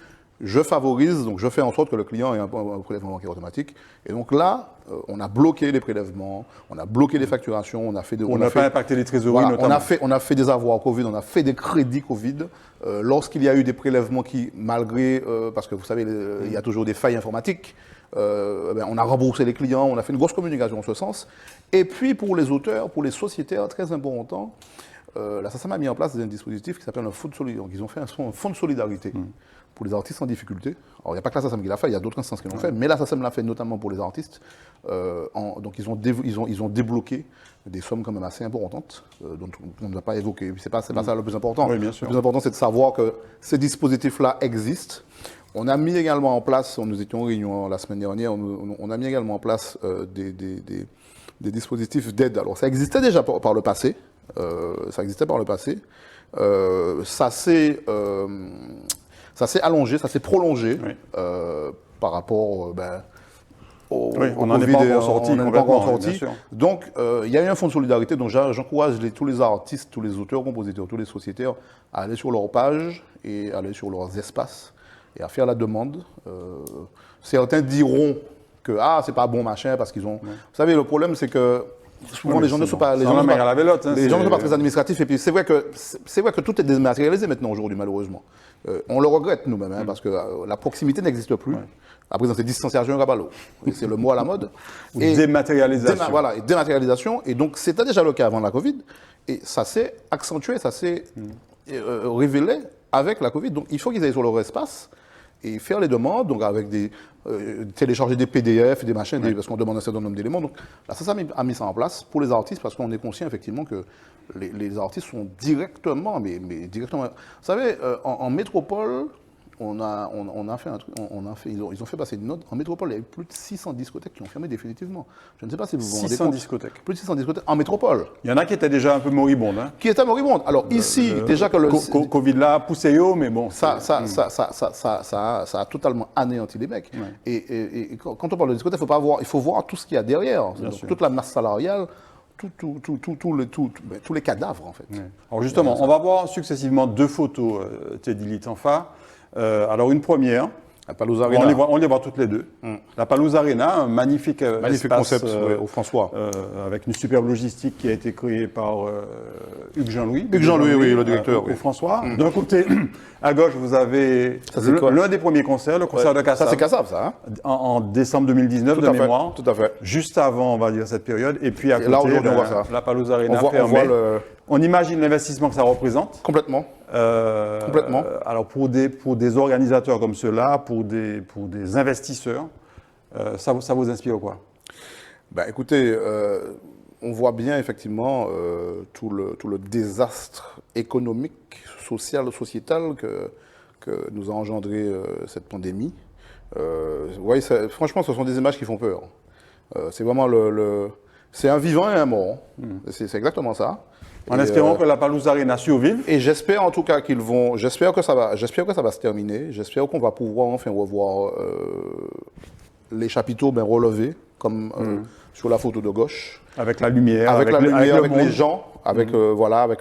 je favorise, donc je fais en sorte que le client ait un prélèvement bancaire automatique. Et donc là, on a bloqué les prélèvements, on a bloqué les facturations, on a fait... On n'a pas impacté les trésoreries, voilà, notamment. On a fait des avoirs Covid, on a fait des crédits Covid. Lorsqu'il y a eu des prélèvements qui, malgré... parce que vous savez, il y a toujours des failles informatiques, on a remboursé les clients, on a fait une grosse communication en ce sens. Et puis pour les auteurs, pour les sociétaires, très important, la SACEM a mis en place un dispositif qui s'appelle un fonds de solidarité. Ils ont fait un fonds de solidarité pour les artistes en difficulté. Alors, il n'y a pas que la SACEM qui l'a fait, il y a d'autres instances qui l'ont fait, mais la SACEM l'a fait notamment pour les artistes. Donc, ils ont débloqué des sommes quand même assez importantes, dont on ne va pas évoquer. C'est pas ça le plus important. Oui, bien sûr. Le plus important, c'est de savoir que ces dispositifs-là existent. On a mis également en place, nous étions en réunion la semaine dernière, on a mis également en place des dispositifs d'aide. Alors, ça existait déjà par le passé. Ça s'est allongé, ça s'est prolongé par rapport au on n'en est pas encore sorti. Donc, il y a eu un fonds de solidarité, donc j'encourage tous les artistes, tous les auteurs, compositeurs, tous les sociétaires à aller sur leur page et aller sur leurs espaces et à faire la demande. Certains diront que c'est pas bon machin parce qu'ils ont... Vous savez, le problème c'est que souvent les gens ne sont pas très administratifs et puis c'est vrai que tout est dématérialisé maintenant aujourd'hui malheureusement. On le regrette nous-mêmes parce que la proximité n'existe plus. À présent c'est distanciation rabalo, c'est le mot à la mode. Et dématérialisation. Voilà, et dématérialisation. Et donc c'était déjà le cas avant la Covid et ça s'est accentué, ça s'est révélé avec la Covid. Donc il faut qu'ils aillent sur leur espace et faire les demandes, donc avec télécharger des PDF, des machins, parce qu'on demande un certain nombre d'éléments. Donc là, ça a mis ça en place pour les artistes, parce qu'on est conscient effectivement que les artistes sont directement, mais directement... Vous savez, en métropole, on a fait un truc, ils ont fait passer une note. En métropole, il y a eu plus de 600 discothèques qui ont fermé définitivement. Je ne sais pas si vous vous rendez compte. 600 discothèques. Plus de 600 discothèques en métropole. Il y en a qui étaient déjà un peu moribondes. Hein. Qui étaient moribondes. Alors ici, déjà que le Covid là a poussé mais bon. Ça a totalement anéanti les mecs. Ouais. Et quand on parle de discothèque, il faut voir tout ce qu'il y a derrière. Donc, toute la masse salariale. Tous les cadavres, en fait. Ouais. Alors justement, on va voir successivement deux photos, Teddy Litanfa. Alors une première, La Pelouse Arena. On les voit toutes les deux. La Pelouse Arena, un magnifique Magnifique espace, concept au François. avec une superbe logistique qui a été créée par Hugues Jean-Louis. Hugues Jean-Louis, oui, le directeur. Au François. D'un côté, à gauche, vous avez l'un des premiers concerts, le concert de Kassav. Ça, c'est Kassav, ça. Hein, en décembre 2019, de mémoire. Tout à fait. Juste avant, on va dire, cette période. Et puis à côté, là, aujourd'hui, on voit ça. la Pelouse Arena fermée. On imagine l'investissement que ça représente. Complètement. Complètement. Alors pour des organisateurs comme ceux-là, pour des investisseurs, ça vous inspire quoi? Ben, écoutez, on voit bien effectivement tout le désastre économique, social, sociétal que nous a engendré cette pandémie. Ouais, franchement, ce sont des images qui font peur. C'est vraiment c'est un vivant et un mort. C'est exactement ça. En espérant que la Pelouse Arena survive. Et j'espère en tout cas j'espère que ça va se terminer. J'espère qu'on va pouvoir enfin revoir les chapiteaux bien relevés, comme sur la photo de gauche. Avec la lumière, avec les gens, avec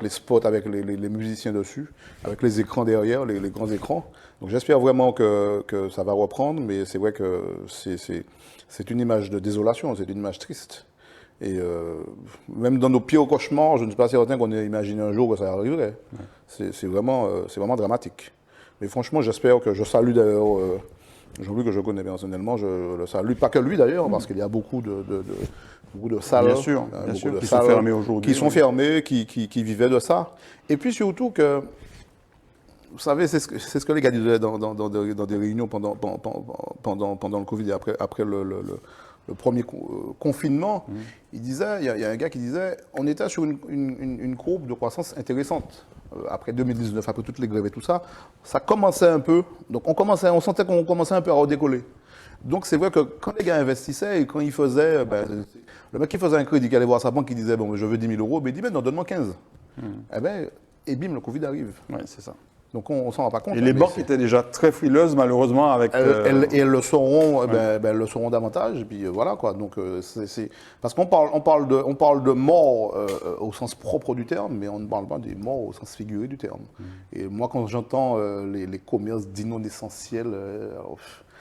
les spots, avec les musiciens dessus, avec les écrans derrière, les grands écrans. Donc j'espère vraiment que ça va reprendre, mais c'est vrai que c'est une image de désolation, c'est une image triste. Et même dans nos pires cauchemars, je ne suis pas certain qu'on ait imaginé un jour que ça arriverait. C'est vraiment dramatique. Mais franchement, j'espère que je salue d'ailleurs Jean-Louis, que je connais personnellement, je le salue, pas que lui d'ailleurs, parce qu'il y a beaucoup de salles, bien sûr, qui sont fermées aujourd'hui. Qui sont fermées, qui vivaient de ça. Et puis surtout que, vous savez, c'est ce que les gars disaient dans des réunions pendant le Covid et après le premier confinement, il disait, il y a un gars qui disait, on était sur une courbe de croissance intéressante. Après 2019, après toutes les grèves et tout ça, ça commençait un peu, donc on sentait qu'on commençait un peu à redécoller. Donc c'est vrai que quand les gars investissaient et quand ils faisaient, le mec qui faisait un crédit, qui allait voir sa banque, qui disait, bon, je veux 10 000 euros, il dit, non, donne-moi 15. Et bim, le Covid arrive. Oui, c'est ça. Donc on s'en rend pas compte. Et les banques étaient déjà très frileuses, malheureusement, avec. Elles le sauront, elles le sauront davantage. Et puis voilà quoi. Donc parce qu'on parle de mort au sens propre du terme, mais on ne parle pas des morts au sens figuré du terme. Et moi, quand j'entends les commerces dits non essentiels,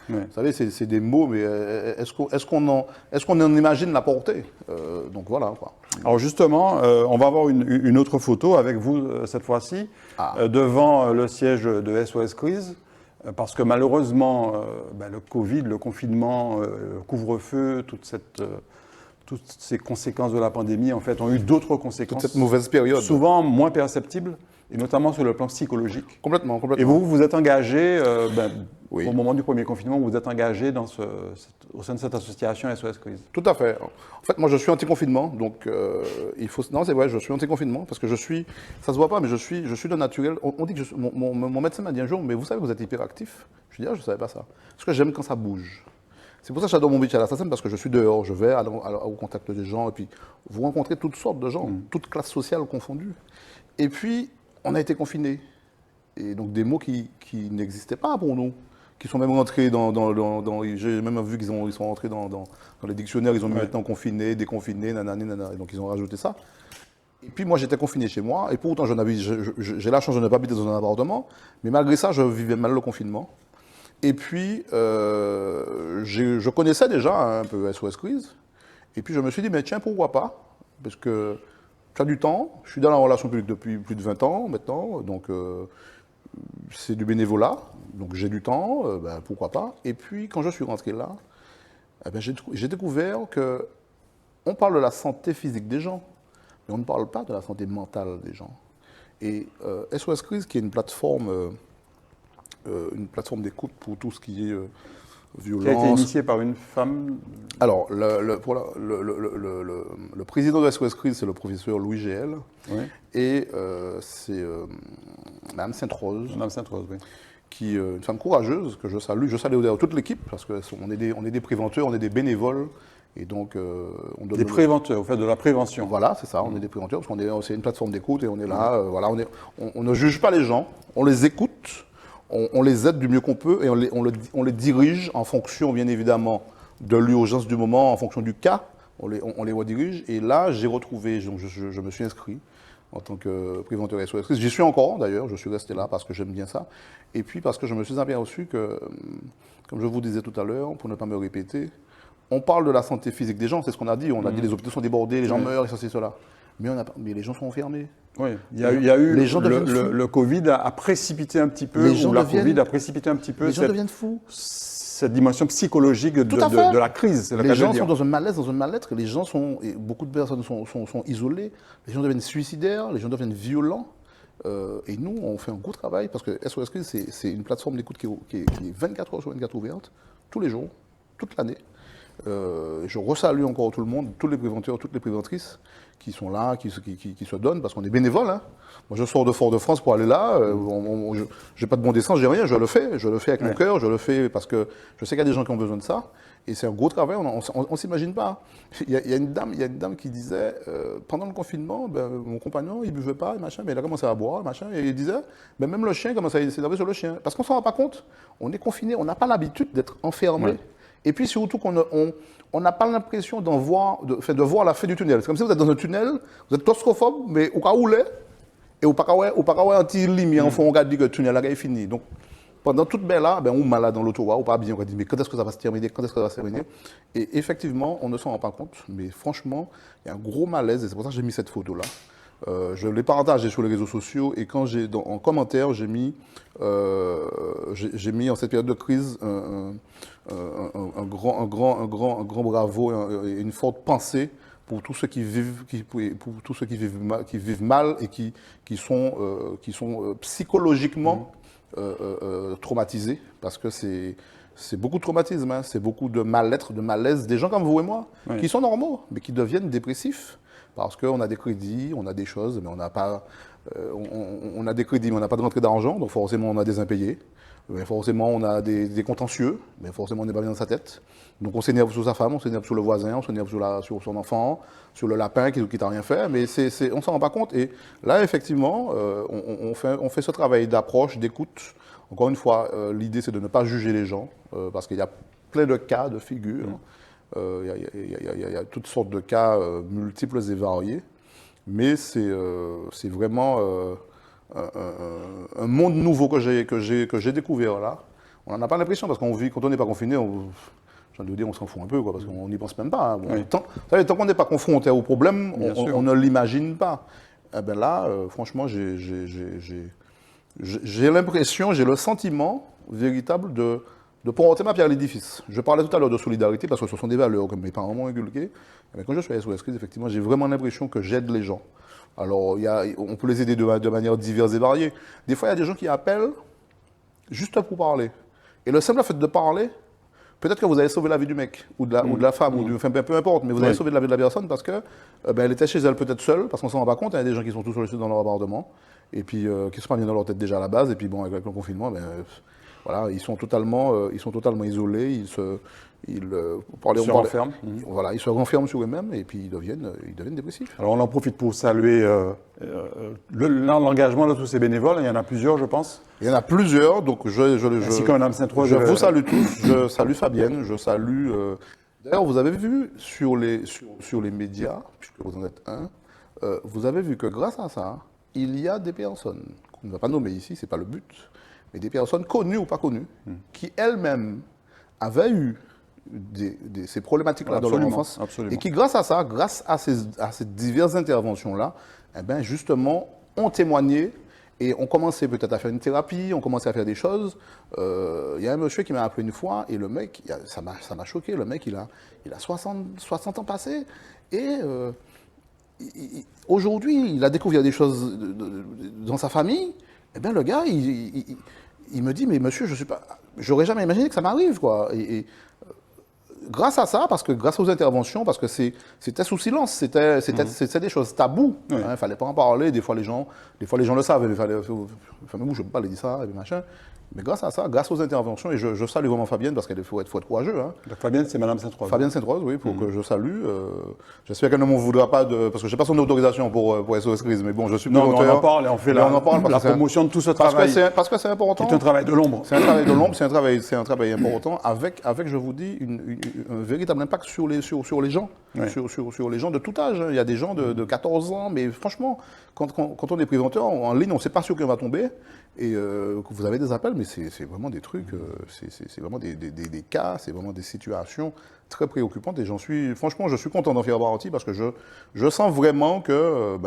vous savez, c'est des mots, mais est-ce qu'on en imagine la portée? Donc voilà quoi. Alors justement, on va avoir une autre photo avec vous cette fois-ci, devant le siège de SOS Crise, parce que malheureusement, le Covid, le confinement, le couvre-feu, toutes ces conséquences de la pandémie, en fait, ont eu d'autres conséquences. Toute cette mauvaise période. Souvent moins perceptibles, et notamment sur le plan psychologique. Complètement. Et vous êtes engagé, oui. Au moment du premier confinement, vous êtes engagé au sein de cette association SOS Crise. Tout à fait. En fait, moi, je suis anti-confinement, donc non, c'est vrai, je suis anti-confinement parce que ça se voit pas, mais je suis de naturel. On dit que mon médecin m'a dit un jour, mais vous savez que vous êtes hyperactif. Je dis, je savais pas ça. Parce que j'aime quand ça bouge. C'est pour ça que j'adore mon métier à l'assassin, parce que je suis dehors, je vais au contact des gens, et puis vous rencontrez toutes sortes de gens, toutes classes sociales confondues. Et puis, on a été confinés. Et donc, des mots qui n'existaient pas pour nous, qui sont même rentrés j'ai même vu qu'ils sont rentrés dans les dictionnaires, ils ont mis maintenant confiné, déconfiné, nanani, nanana, et donc ils ont rajouté ça. Et puis moi, j'étais confiné chez moi, et pourtant, j'ai la chance de ne pas habiter dans un appartement, mais malgré ça, je vivais mal le confinement. Et puis, je connaissais déjà un peu SOS Crise. Et puis, je me suis dit, mais tiens, pourquoi pas? Parce que tu as du temps. Je suis dans la relation publique depuis plus de 20 ans maintenant. Donc, c'est du bénévolat. Donc, j'ai du temps. Pourquoi pas? Et puis, quand je suis rentré là, j'ai découvert qu'on parle de la santé physique des gens, mais on ne parle pas de la santé mentale des gens. Et SOS Crise, qui est une plateforme d'écoute pour tout ce qui est violence. Qui a été initiée par une femme. Alors, le président de SOS Crise, c'est le professeur Louis GL. Oui. Et c'est Mme Sainte-Rose. Mme Sainte-Rose, oui. Qui est une femme courageuse, que je salue. Je salue d'ailleurs toute l'équipe, parce qu'on est des préventeurs, on est des bénévoles. Et donc, on donne des préventeurs, vous faites de la prévention. Voilà, c'est ça, on est des préventeurs, parce c'est une plateforme d'écoute et on est là. On ne juge pas les gens, on les écoute. On les aide du mieux qu'on peut et on les dirige en fonction, bien évidemment, de l'urgence du moment, en fonction du cas. On les redirige. Et là, j'ai retrouvé, donc je me suis inscrit en tant que préventeur SOS. J'y suis encore d'ailleurs, je suis resté là parce que j'aime bien ça. Et puis parce que je me suis aperçu que, comme je vous disais tout à l'heure, pour ne pas me répéter, on parle de la santé physique des gens, c'est ce qu'on a dit. On a dit les hôpitaux sont débordés, les gens meurent, et ça, c'est cela. Mais les gens sont enfermés. Oui, il y a eu les gens deviennent fous. Le Covid a précipité un petit peu, Covid a précipité un petit peu les gens deviennent fous. Cette dimension psychologique de la crise. Les gens sont dans un malaise, dans un mal-être. Les gens et beaucoup de personnes sont isolées. Les gens deviennent suicidaires, les gens deviennent violents. Et nous, on fait un gros travail parce que SOS Crise, c'est une plateforme d'écoute qui est 24 heures sur 24 ouverte, tous les jours, toute l'année. Je resalue encore tout le monde, tous les préventeurs, toutes les préventrices qui sont là, qui se donnent, parce qu'on est bénévoles. Hein. Moi, je sors de Fort-de-France pour aller là. Je n'ai pas de bon dessin, j'ai rien. Je le fais avec mon cœur. Je le fais parce que je sais qu'il y a des gens qui ont besoin de ça. Et c'est un gros travail. On ne s'imagine pas. Il y a une dame qui disait pendant le confinement, mon compagnon, il buvait pas, et machin, mais il a commencé à boire, machin, et il disait, même le chien commence à s'énerver sur le chien, parce qu'on s'en rend pas compte. On est confiné, on n'a pas l'habitude d'être enfermé. Ouais. Et puis surtout qu'on n'a pas l'impression de voir la fin du tunnel. C'est comme si vous êtes dans un tunnel, vous êtes claustrophobe, mais au cas où l'est, et au cas où un petit lumière, en fond, on regarde que le tunnel là est fini. Donc pendant toute belle là, on est malade dans l'autoroute, ou pas bien, on dit mais quand est-ce que ça va se terminer, quand est-ce que ça va se terminer. Et effectivement, on ne s'en rend pas compte, mais franchement, il y a un gros malaise, et c'est pour ça que j'ai mis cette photo là. Je l'ai partagé sur les réseaux sociaux et quand en commentaire, j'ai mis en cette période de crise un grand bravo et une forte pensée pour tous ceux qui vivent mal et qui sont psychologiquement traumatisés, parce que c'est beaucoup de traumatisme, hein, c'est beaucoup de mal-être, de malaise, des gens comme vous et moi, oui, qui sont normaux, mais qui deviennent dépressifs. Parce qu'on a des crédits, on a des choses, mais on n'a pas. On a des crédits, mais on n'a pas de rentrée d'argent, donc forcément on a des impayés. Mais forcément on a des contentieux, mais forcément on n'est pas bien dans sa tête. Donc on s'énerve sur sa femme, on s'énerve sur le voisin, on s'énerve sur son enfant, sur le lapin qui t'a rien fait, mais on ne s'en rend pas compte. Et là, effectivement, on fait ce travail d'approche, d'écoute. Encore une fois, l'idée c'est de ne pas juger les gens, parce qu'il y a plein de cas, de figures. Il y a toutes sortes de cas multiples et variés, mais c'est vraiment un monde nouveau que j'ai découvert là. On n'en a pas l'impression parce qu'on vit, quand on n'est pas confiné, j'ai envie de dire, on s'en fout un peu, quoi, parce qu'on n'y pense même pas. Hein. Bon, oui. Tant qu'on n'est pas confronté au problème, on ne l'imagine pas. Eh ben là, franchement, j'ai l'impression, j'ai le sentiment véritable de porter ma pierre à l'édifice. Je parlais tout à l'heure de solidarité, parce que ce sont des valeurs que mes parents m'ont inculquées. Mais quand je suis à SOS Crise, effectivement, j'ai vraiment l'impression que j'aide les gens. Alors, on peut les aider de manière diverse et variée. Des fois, il y a des gens qui appellent juste pour parler. Et le simple fait de parler, peut-être que vous avez sauvé la vie du mec, ou de la femme, enfin, peu importe, mais vous avez sauvé la vie de la personne parce que elle était chez elle peut-être seule, parce qu'on ne s'en rend pas compte. Il y a des gens qui sont tous seuls dans leur appartement, et puis qui sont pas bien dans leur tête déjà à la base, et puis bon, avec le confinement, voilà, ils sont totalement isolés, ils se renferment. Voilà, ils se renferment sur eux-mêmes et puis ils deviennent dépressifs. Alors on en profite pour saluer l'engagement de tous ces bénévoles. Il y en a plusieurs, je pense. Il y en a plusieurs, donc je vous salue tous. Je salue Fabienne, je salue. D'ailleurs, vous avez vu sur les médias, puisque vous en êtes un, vous avez vu que grâce à ça, il y a des personnes qu'on ne va pas nommer ici, c'est pas le but. Mais des personnes connues ou pas connues, qui elles-mêmes avaient eu ces problématiques-là dans leur enfance, et qui, grâce à ça, grâce à ces diverses interventions-là, justement, ont témoigné et ont commencé peut-être à faire une thérapie, ont commencé à faire des choses. Il y a un monsieur qui m'a appelé une fois, et le mec, ça m'a choqué, le mec, il a 60 ans passés, et aujourd'hui, il a découvert des choses dans sa famille. Eh bien, le gars, il me dit, mais monsieur, j'aurais jamais imaginé que ça m'arrive, quoi. Et grâce à ça, parce que grâce aux interventions, parce que c'était sous silence, c'était des choses taboues. Il ne fallait pas en parler. Des fois, les gens le savent. Il fallait, mais je ne peux pas aller dire ça, et machin. Mais grâce à ça, grâce aux interventions, et je salue vraiment Fabienne parce qu'il faut être courageux. Hein. Donc Fabienne, c'est Madame Sainte-Rose. Fabienne Sainte-Rose, oui, pour que je salue. J'espère qu'elle ne m'en voudra pas, parce que je n'ai pas son autorisation pour SOS Crise, mais bon, je suis Non, mais volontaire. on en parle et on fait la promotion de tout ce travail. Parce que c'est important. C'est un travail de l'ombre. C'est un travail de l'ombre, c'est un travail important, avec, je vous dis, un véritable impact sur les gens, Ouais. sur les gens de tout âge. Hein. Il y a des gens de 14 ans, mais franchement, quand on est préventeur en ligne, on ne sait pas sur qui on va tomber. Et que vous avez des appels, mais c'est vraiment des trucs, c'est vraiment des cas, c'est vraiment des situations très préoccupantes. Et franchement, je suis content d'en faire partie parce que je sens vraiment que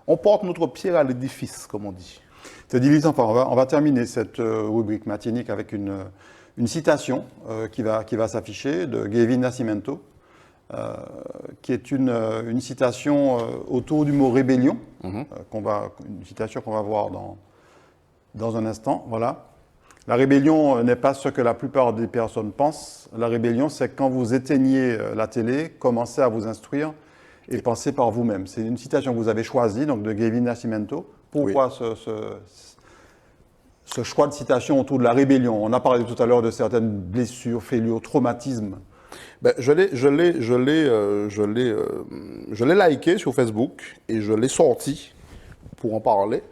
on porte notre pierre à l'édifice, comme on dit. C'est divisant. Enfin, on va terminer cette rubrique matinique avec une citation qui va s'afficher de Gavin Nascimento, qui est une citation autour du mot rébellion, une citation qu'on va voir dans un instant. Voilà. La rébellion n'est pas ce que la plupart des personnes pensent. La rébellion, c'est quand vous éteignez la télé, commencez à vous instruire et pensez par vous-même. C'est une citation que vous avez choisie, donc de Gavin Nascimento. Pourquoi ce choix de citation autour de la rébellion? On a parlé tout à l'heure de certaines blessures, fêlures, traumatismes. Je l'ai liké sur Facebook et je l'ai sorti pour en parler.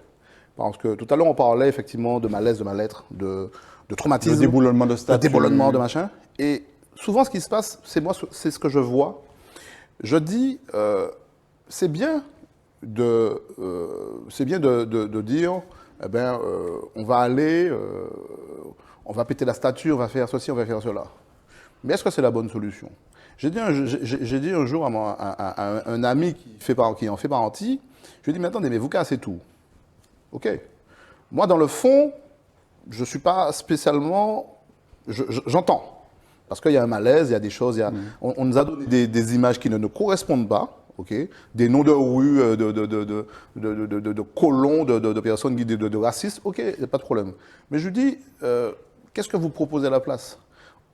Parce que tout à l'heure, on parlait effectivement de malaise, de mal-être, de traumatisme. De déboulonnement de statut. De déboulonnement de machin. Et souvent, ce qui se passe, c'est ce que je vois. Je dis, c'est bien de dire, on va aller, on va péter la statue, on va faire ceci, on va faire cela. Mais est-ce que c'est la bonne solution? J'ai dit un jour à un ami qui en fait partie, je lui ai dit, mais attendez, mais vous cassez tout. Ok. Moi, dans le fond, je ne suis pas spécialement... J'entends. Parce qu'il y a un malaise, il y a des choses... On nous a donné des images qui ne nous correspondent pas. Okay. Des noms de rues, de colons, de personnes guidées de racistes. Ok, il n'y a pas de problème. Mais je dis, qu'est-ce que vous proposez à la place?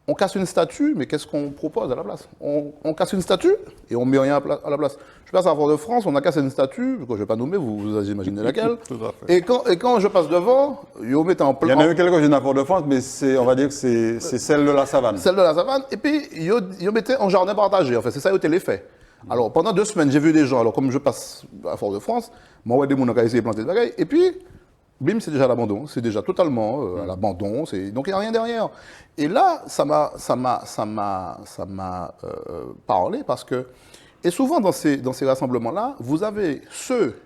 On casse une statue, mais qu'est-ce qu'on propose à la place? On casse une statue et on ne met rien à la place. Je passe à Fort-de-France, on a cassé une statue, que je ne vais pas nommer, vous imaginez laquelle. Tout à fait. Et quand je passe devant, ils mettent en plein. Il y en a eu quelques-unes à Fort-de-France, mais on va dire que c'est celle de la savane. Celle de la savane, et puis ils mettaient en jardin partagé, en fait, c'est ça, ils ont fait. Alors pendant 2 semaines, j'ai vu des gens, alors comme je passe à Fort-de-France, moi, des gens qui ont essayé de planter des bagailles, et puis, bim, c'est déjà à l'abandon, c'est déjà totalement à l'abandon, donc il n'y a rien derrière. Et là, ça m'a parlé parce que, et souvent dans ces rassemblements-là, vous avez ceux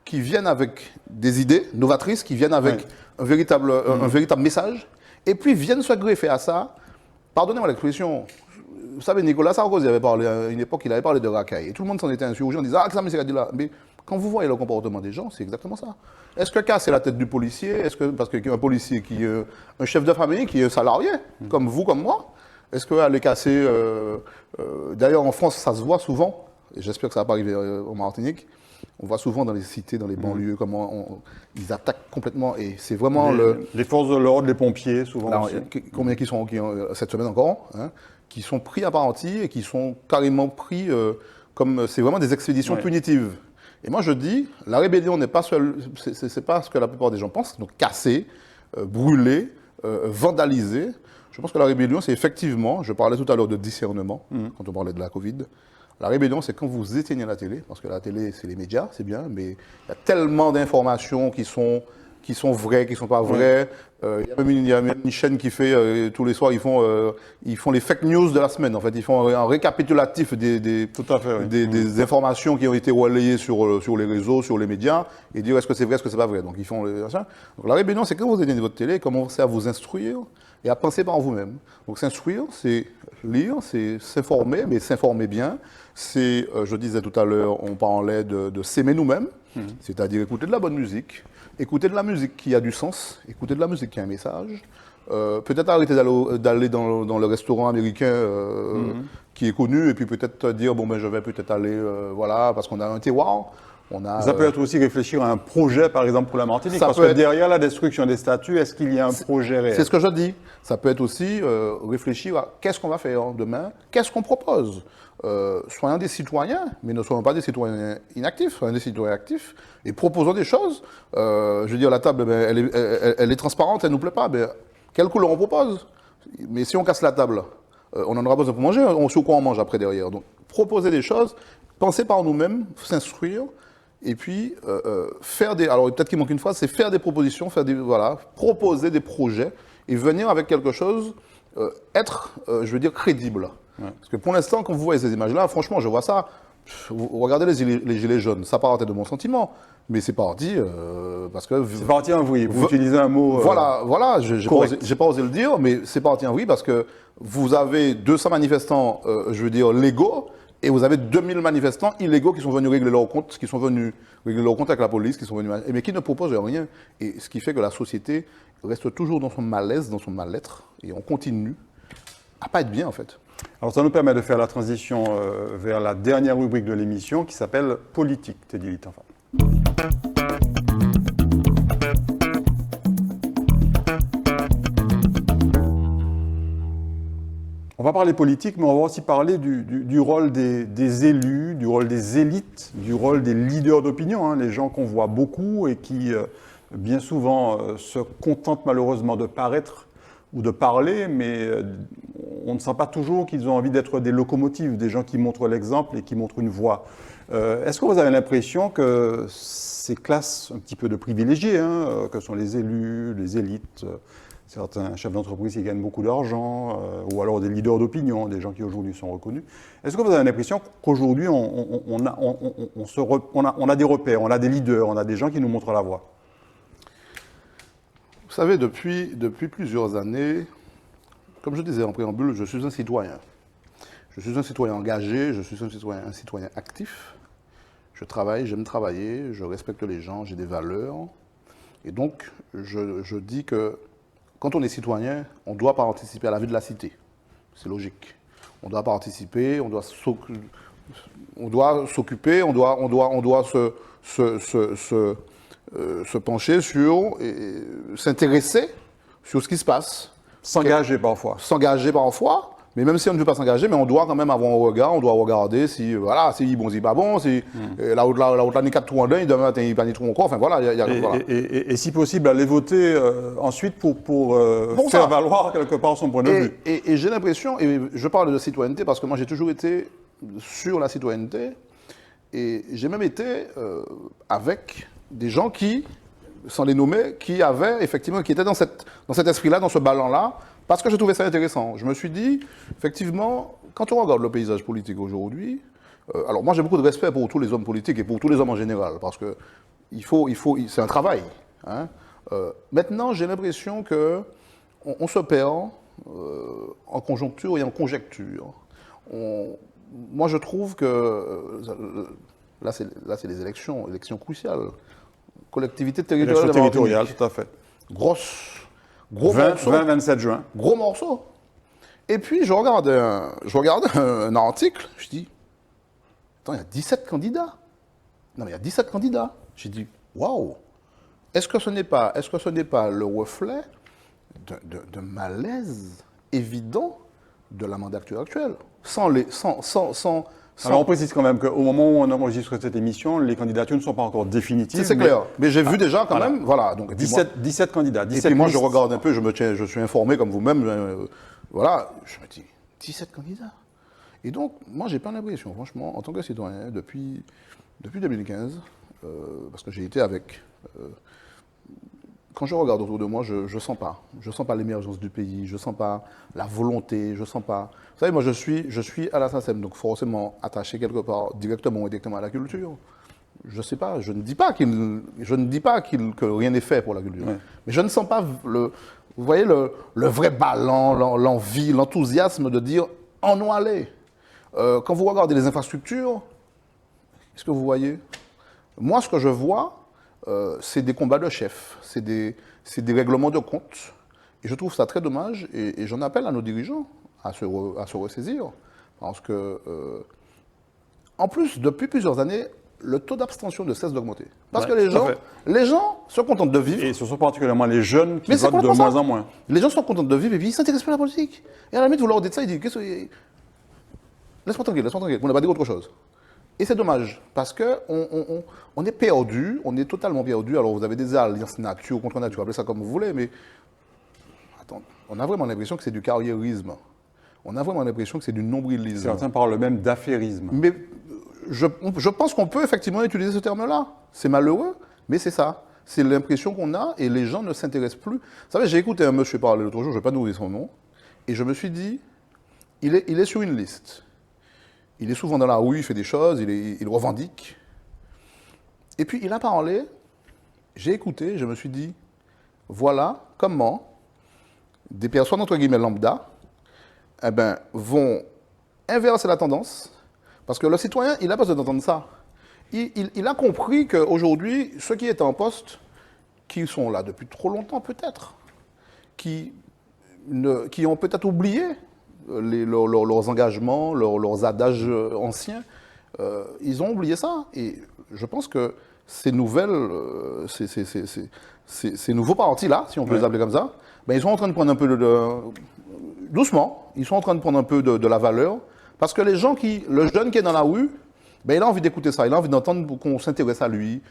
qui viennent avec des idées novatrices, qui viennent avec un véritable message, et puis viennent se greffer à ça. Pardonnez-moi l'expression, vous savez, Nicolas Sarkozy avait parlé à une époque, il avait parlé de racaille, et tout le monde s'en était insurgé en disant « Ah, que ça me s'est dit là !» Mais quand vous voyez le comportement des gens, c'est exactement ça. Est-ce que casser la tête du policier, parce qu'un policier qui est un chef de famille, qui est salarié, comme vous, comme moi, est-ce qu'aller casser... D'ailleurs, en France, ça se voit souvent, et j'espère que ça ne va pas arriver en Martinique, on voit souvent dans les cités, dans les banlieues, comment ils attaquent complètement, et c'est vraiment les forces de l'ordre, les pompiers, souvent. Alors, aussi. combien qui sont cette semaine encore, hein, qui sont pris à part entière et qui sont carrément pris comme... C'est vraiment des expéditions punitives. Et moi, je dis, la rébellion n'est pas seule, c'est pas ce que la plupart des gens pensent, donc casser, brûler, vandaliser. Je pense que la rébellion, c'est effectivement, je parlais tout à l'heure de discernement, quand on parlait de la Covid. La rébellion, c'est quand vous éteignez la télé, parce que la télé, c'est les médias, c'est bien, mais il y a tellement d'informations qui sont vraies, qui ne sont pas vraies. Il y a même une chaîne qui fait, tous les soirs, ils font les fake news de la semaine. En fait, ils font un récapitulatif des informations qui ont été relayées sur les réseaux, sur les médias, et dire est-ce que c'est vrai, est-ce que c'est pas vrai. Donc, ils font ça. Donc, la rébellion, c'est quand vous éteignez votre télé, commencez à vous instruire et à penser par vous-même. Donc, s'instruire, c'est lire, c'est s'informer, mais s'informer bien. C'est, je disais tout à l'heure, on parlait de s'aimer nous-mêmes, c'est-à-dire écouter de la bonne musique, écouter de la musique qui a du sens, écouter de la musique qui a un message, peut-être arrêter d'aller dans le restaurant américain qui est connu, et puis peut-être dire, bon, ben, je vais peut-être aller, voilà, parce qu'on a un terroir. On a, Ça peut être aussi réfléchir à un projet, par exemple, pour la Martinique. Ça Parce peut que être- derrière la destruction des statuts, est-ce qu'il y a un projet réel? C'est ce que je dis. Ça peut être aussi réfléchir à qu'est-ce qu'on va faire demain, qu'est-ce qu'on propose. Soyons des citoyens, mais ne soyons pas des citoyens inactifs, soyons des citoyens actifs et proposons des choses. Je veux dire, la table, ben, elle est transparente, elle ne nous plaît pas. Ben, quelle couleur on propose? Mais si on casse la table, on en aura besoin pour manger, on sait quoi on mange après derrière. Donc, proposer des choses, penser par nous-mêmes, s'instruire, et puis faire des. Alors peut-être qu'il manque une phrase, c'est faire des propositions, voilà, proposer des projets et venir avec quelque chose, être, je veux dire, crédible. Ouais. Parce que pour l'instant, quand vous voyez ces images-là, franchement, je vois ça. Vous regardez les gilets jaunes, ça part de mon sentiment, mais c'est parti parce que. C'est parti en vrille. Vous utilisez un mot. Voilà, j'ai pas osé le dire, mais c'est parti en vrille parce que vous avez 200 manifestants, je veux dire, légaux, et vous avez 2000 manifestants illégaux qui sont venus régler leurs comptes, avec la police, mais qui ne proposent rien. Et ce qui fait que la société reste toujours dans son malaise, dans son mal-être, et on continue à pas être bien en fait. Alors ça nous permet de faire la transition vers la dernière rubrique de l'émission qui s'appelle Politique, Teddy Littenfall. On va parler politique, mais on va aussi parler du rôle des élus, du rôle des élites, du rôle des leaders d'opinion, hein, les gens qu'on voit beaucoup et qui bien souvent se contentent malheureusement de paraître ou de parler, mais on ne sent pas toujours qu'ils ont envie d'être des locomotives, des gens qui montrent l'exemple et qui montrent une voie. Est-ce que vous avez l'impression que ces classes un petit peu de privilégiés, hein, que sont les élus, les élites, certains chefs d'entreprise qui gagnent beaucoup d'argent, ou alors des leaders d'opinion, des gens qui aujourd'hui sont reconnus, est-ce que vous avez l'impression qu'aujourd'hui on a des repères, on a des leaders, on a des gens qui nous montrent la voie? Vous savez, depuis plusieurs années, comme je disais en préambule, je suis un citoyen. Je suis un citoyen engagé, je suis un citoyen actif. Je travaille, j'aime travailler, je respecte les gens, j'ai des valeurs. Et donc, je dis que quand on est citoyen, on doit participer à la vie de la cité. C'est logique. On doit participer, on doit s'occuper, on doit se pencher sur, s'intéresser sur ce qui se passe. S'engager parfois. S'engager parfois, mais même si on ne veut pas s'engager, mais on doit quand même avoir un regard, on doit regarder si, voilà, si bon, si pas bon, si la route n'est 4 trous en demain matin, il n'y a pas ni trou encore, enfin voilà. Voilà. Et si possible, aller voter ensuite pour faire valoir quelque part son point de vue. Et j'ai l'impression, et je parle de citoyenneté parce que moi j'ai toujours été sur la citoyenneté, et j'ai même été avec des gens qui, sans les nommer, qui étaient dans cet esprit-là, dans ce ballon-là, parce que je trouvais ça intéressant. Je me suis dit, effectivement, quand on regarde le paysage politique aujourd'hui, alors moi j'ai beaucoup de respect pour tous les hommes politiques et pour tous les hommes en général, parce que c'est un travail. Hein. Maintenant, j'ai l'impression que on se perd en conjoncture et en conjecture. Moi, je trouve que là, c'est les élections cruciales. Collectivité territoriale, tout à fait. Gros 20-27 juin. Gros morceau. Et puis, je regarde un article, je dis, attends, il y a 17 candidats. Non, mais il y a 17 candidats. J'ai dit, waouh, est-ce que ce n'est pas le reflet d'un malaise évident de la mandature actuelle? Alors on précise quand même qu'au moment où on enregistre cette émission, les candidatures ne sont pas encore définitives. C'est clair. Mais j'ai vu déjà quand même. Voilà. Donc, 17 candidats. 17 et puis moi, je regarde un peu, je suis informé comme vous-même. Voilà. Je me dis, 17 candidats. Et donc, moi, j'ai pas l'impression, franchement, en tant que citoyen, depuis 2015, parce que j'ai été avec. Quand je regarde autour de moi, je sens pas l'émergence du pays, je sens pas la volonté, je sens pas. Vous savez, moi, je suis à la SACEM, donc forcément attaché quelque part, directement ou indirectement à la culture. Je sais pas, je ne dis pas que rien n'est fait pour la culture, ouais. Mais je ne sens pas vous voyez le vrai ballon, l'envie, l'enthousiasme de dire en nous aller. Quand vous regardez les infrastructures, qu'est-ce que vous voyez? Moi, ce que je vois, c'est des combats de chefs, c'est des règlements de comptes. Et je trouve ça très dommage. Et j'en appelle à nos dirigeants à se ressaisir. Parce que, en plus, depuis plusieurs années, le taux d'abstention ne cesse d'augmenter. Parce Ouais, que tout à fait. les gens se contentent de vivre. Et ce sont particulièrement les jeunes qui Mais c'est votent de complètement moins ça. en moins. Les gens sont contents de vivre et puis ils s'intéressent plus à la politique. Et à la limite, vous leur dites ça, ils disent qu'est-ce que... Laisse-moi tranquille, on n'a pas dit autre chose. Et c'est dommage, parce qu'on est perdu, on est totalement perdu. Alors vous avez des alliances nature contre nature, appelez ça comme vous voulez, mais attends, on a vraiment l'impression que c'est du carriérisme. On a vraiment l'impression que c'est du nombrilisme. Certains parlent même d'affairisme. Mais je pense qu'on peut effectivement utiliser ce terme-là. C'est malheureux, mais c'est ça. C'est l'impression qu'on a et les gens ne s'intéressent plus. Vous savez, j'ai écouté un monsieur parler l'autre jour, je ne vais pas nous dire son nom, et je me suis dit, il est sur une liste. Il est souvent dans la rue, il fait des choses, il revendique. Et puis il a parlé, j'ai écouté, je me suis dit, voilà comment des personnes entre guillemets lambda eh ben, vont inverser la tendance, parce que le citoyen, il a besoin d'entendre ça. Il a compris qu'aujourd'hui, ceux qui étaient en poste, qui sont là depuis trop longtemps peut-être, qui ont peut-être oublié leurs engagements, leurs adages anciens, ils ont oublié ça. Et je pense que ces nouvelles, ces nouveaux partis-là, si on peut les appeler comme ça, ben, ils sont en train de prendre un peu doucement, ils sont en train de prendre un peu de la valeur, parce que le jeune qui est dans la rue, ben, il a envie d'écouter ça, il a envie d'entendre qu'on s'intéresse à lui,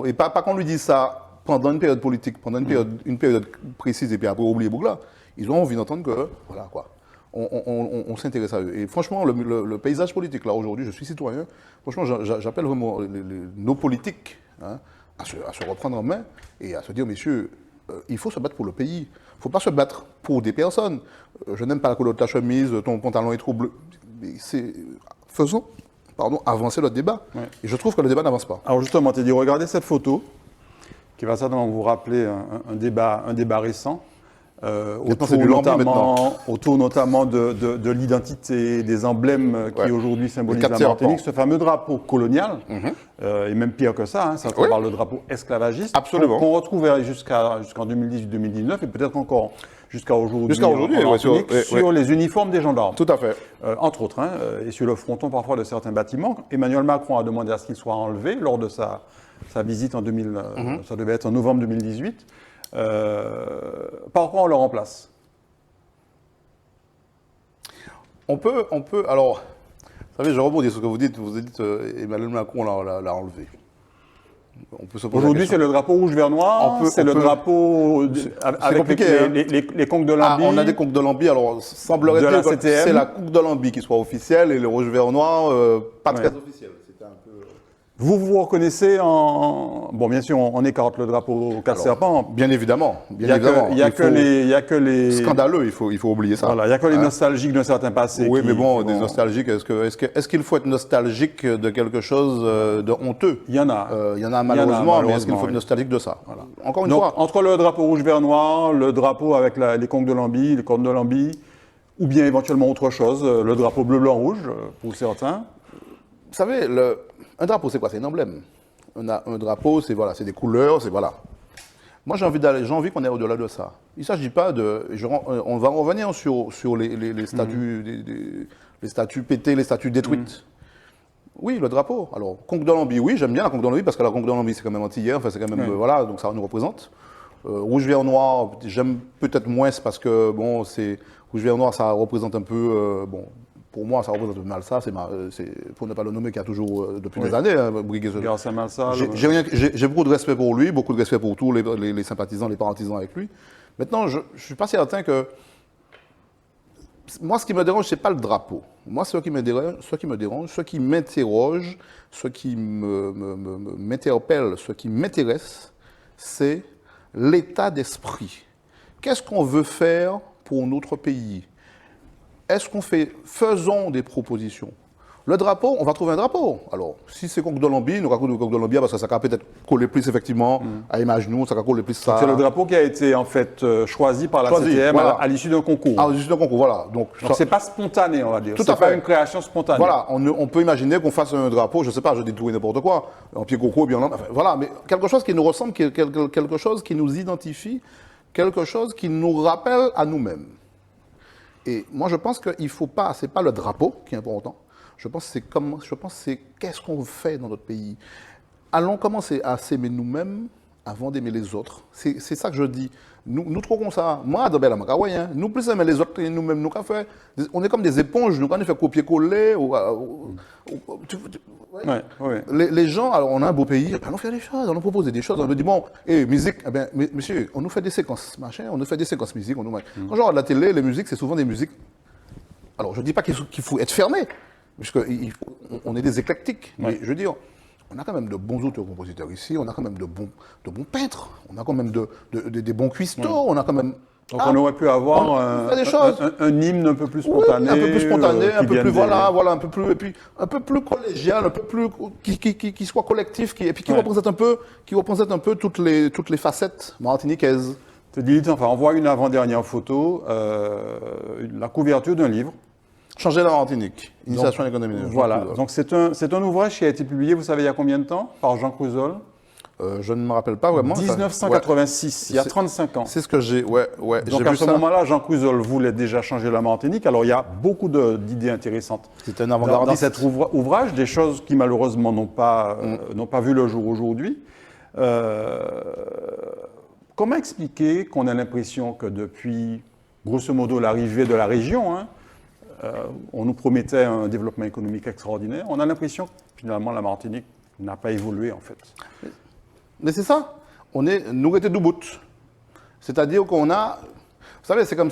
et pas qu'on lui dise ça pendant une période politique, pendant une période précise, et puis après oublier Bougla. Ils ont envie d'entendre que, voilà quoi, on s'intéresse à eux. Et franchement, le paysage politique, là, aujourd'hui, je suis citoyen, franchement, j'appelle vraiment nos politiques hein, à se reprendre en main et à se dire, messieurs, il faut se battre pour le pays. Il ne faut pas se battre pour des personnes. Je n'aime pas la couleur de ta chemise, ton pantalon est trop bleu. Faisons avancer le débat. Ouais. Et je trouve que le débat n'avance pas. Alors justement, tu as dit, regardez cette photo, qui va certainement vous rappeler un débat récent. Autour notamment de l'identité, des emblèmes qui aujourd'hui symbolisent la Martinique, ce fameux drapeau colonial, et même pire que ça, hein, ça parle le drapeau esclavagiste, qu'on retrouvait jusqu'en 2018-2019 et peut-être encore jusqu'à aujourd'hui sur les uniformes des gendarmes. Tout à fait. Entre autres, hein, et sur le fronton parfois de certains bâtiments. Emmanuel Macron a demandé à ce qu'il soit enlevé lors de sa visite en ça devait être en novembre 2018. Par quoi on le remplace? On peut, alors, vous savez, je rebondis sur ce que vous dites Emmanuel Macron l'a enlevé. Aujourd'hui, c'est le drapeau rouge, vert, noir, c'est le drapeau avec les conques de Lambie. On a des conques de Lambie, alors semblerait-il que c'est la conque de Lambie qui soit officielle et le rouge, vert, noir, pas très officiel. Vous reconnaissez en... Bon, bien sûr, on écarte le drapeau quatre serpents. Bien évidemment. Il n'y a que les... Scandaleux, il faut oublier ça. Voilà, il n'y a que les nostalgiques d'un certain passé. Oui, mais bon, des nostalgiques, est-ce qu'il faut être nostalgique de quelque chose de honteux? Il y en a. Il y en a malheureusement, mais est-ce qu'il faut être nostalgique de ça? Voilà. Encore une fois. Entre le drapeau rouge, vert, noir, le drapeau avec les conques de Lambie, les cornes de Lambie, ou bien éventuellement autre chose, le drapeau bleu, blanc, rouge, pour certains. Vous savez, un drapeau, c'est quoi? C'est un emblème. Un drapeau, c'est des couleurs, c'est voilà. Moi, j'ai envie qu'on aille au-delà de ça. Il ne s'agit pas de... on va revenir sur les statues, les statues pétées, les statues détruites. Oui, le drapeau. Alors, conque de Lambie, oui, j'aime bien la conque de Lambie, parce que la conque de Lambie, c'est quand même antillais, enfin, c'est quand même... Voilà, donc ça nous représente. Rouge, vert, noir, j'aime peut-être moins, parce que, bon, rouge, vert, noir, ça représente un peu... Pour moi, ça représente Malsa, c'est pour ne pas le nommer, qui a toujours, depuis des années, brigué ce... Grâce à Malsa. J'ai beaucoup de respect pour lui, beaucoup de respect pour tous les sympathisants, les partisans avec lui. Maintenant, je ne suis pas certain que... Moi, ce qui me dérange, ce n'est pas le drapeau. Moi, ce qui me dérange, ce qui m'interroge, ce qui m'interpelle, ce qui m'intéresse, c'est l'état d'esprit. Qu'est-ce qu'on veut faire pour notre pays ? Est-ce qu'on faisons des propositions? Le drapeau, on va trouver un drapeau. Alors, si c'est conque de Lambie, nous racontons conque de Lambie parce que ça va peut-être coller plus effectivement à l'image nous, ça va coller plus ça. C'est le drapeau qui a été en fait choisi par la CTM à l'issue d'un concours. À l'issue d'un concours, voilà. Donc c'est pas spontané, on va dire. C'est pas une création spontanée. Voilà, on peut imaginer qu'on fasse un drapeau, je ne sais pas, je dis tout et n'importe quoi, en pied coco, bien enfin, voilà, mais quelque chose qui nous ressemble, quelque chose qui nous identifie, quelque chose qui nous rappelle à nous-mêmes. Et moi, je pense qu'il ne faut pas, ce n'est pas le drapeau qui est important. Je pense que c'est qu'est-ce qu'on fait dans notre pays. Allons commencer à s'aimer nous-mêmes avant d'aimer les autres. C'est ça que je dis. Nous trop comme ça. Moi, dans Bella Makawaï, nous plus aimer les autres que nous-mêmes. Nous on est comme des éponges. Nous, quand on fait copier-coller, les gens, alors on a un beau pays, allons faire des choses, allons proposer des choses. On nous dit, bon, musique, eh bien, monsieur, on nous fait des séquences, machin, on nous fait des séquences musique. Quand je regarde la télé, les musiques, c'est souvent des musiques. Alors, je ne dis pas qu'il faut être fermé, puisqu'on est des éclectiques. Mais je veux dire, on a quand même de bons auteurs-compositeurs ici, on a quand même de bons peintres, on a quand même des bons cuistots, on a quand même... Donc on aurait pu avoir un hymne un peu plus spontané. Oui, un peu plus spontané, un peu plus, voilà, un peu plus, et puis un peu plus collégial, un peu plus, qui soit collectif, et puis qui représente un peu toutes les facettes martiniquaises. Enfin, on voit une avant-dernière photo, la couverture d'un livre. Changer la Martinique, Initiation à l'économie. Voilà, donc c'est un ouvrage qui a été publié, vous savez, il y a combien de temps, par Jean Crouzol? Je ne me rappelle pas vraiment. 1986, il y a 35 ans. C'est ce que j'ai, ouais. Donc à ce moment-là, Jean Crouzol voulait déjà changer la Martinique. Alors il y a beaucoup d'idées intéressantes c'est un avant-gardiste dans cet ouvrage, des choses qui malheureusement n'ont pas vu le jour aujourd'hui. Comment expliquer qu'on a l'impression que depuis, grosso modo, l'arrivée de la région, on nous promettait un développement économique extraordinaire. On a l'impression que finalement la Martinique n'a pas évolué en fait. Mais c'est ça. Nous étions debout. C'est-à-dire qu'on a... Vous savez, c'est comme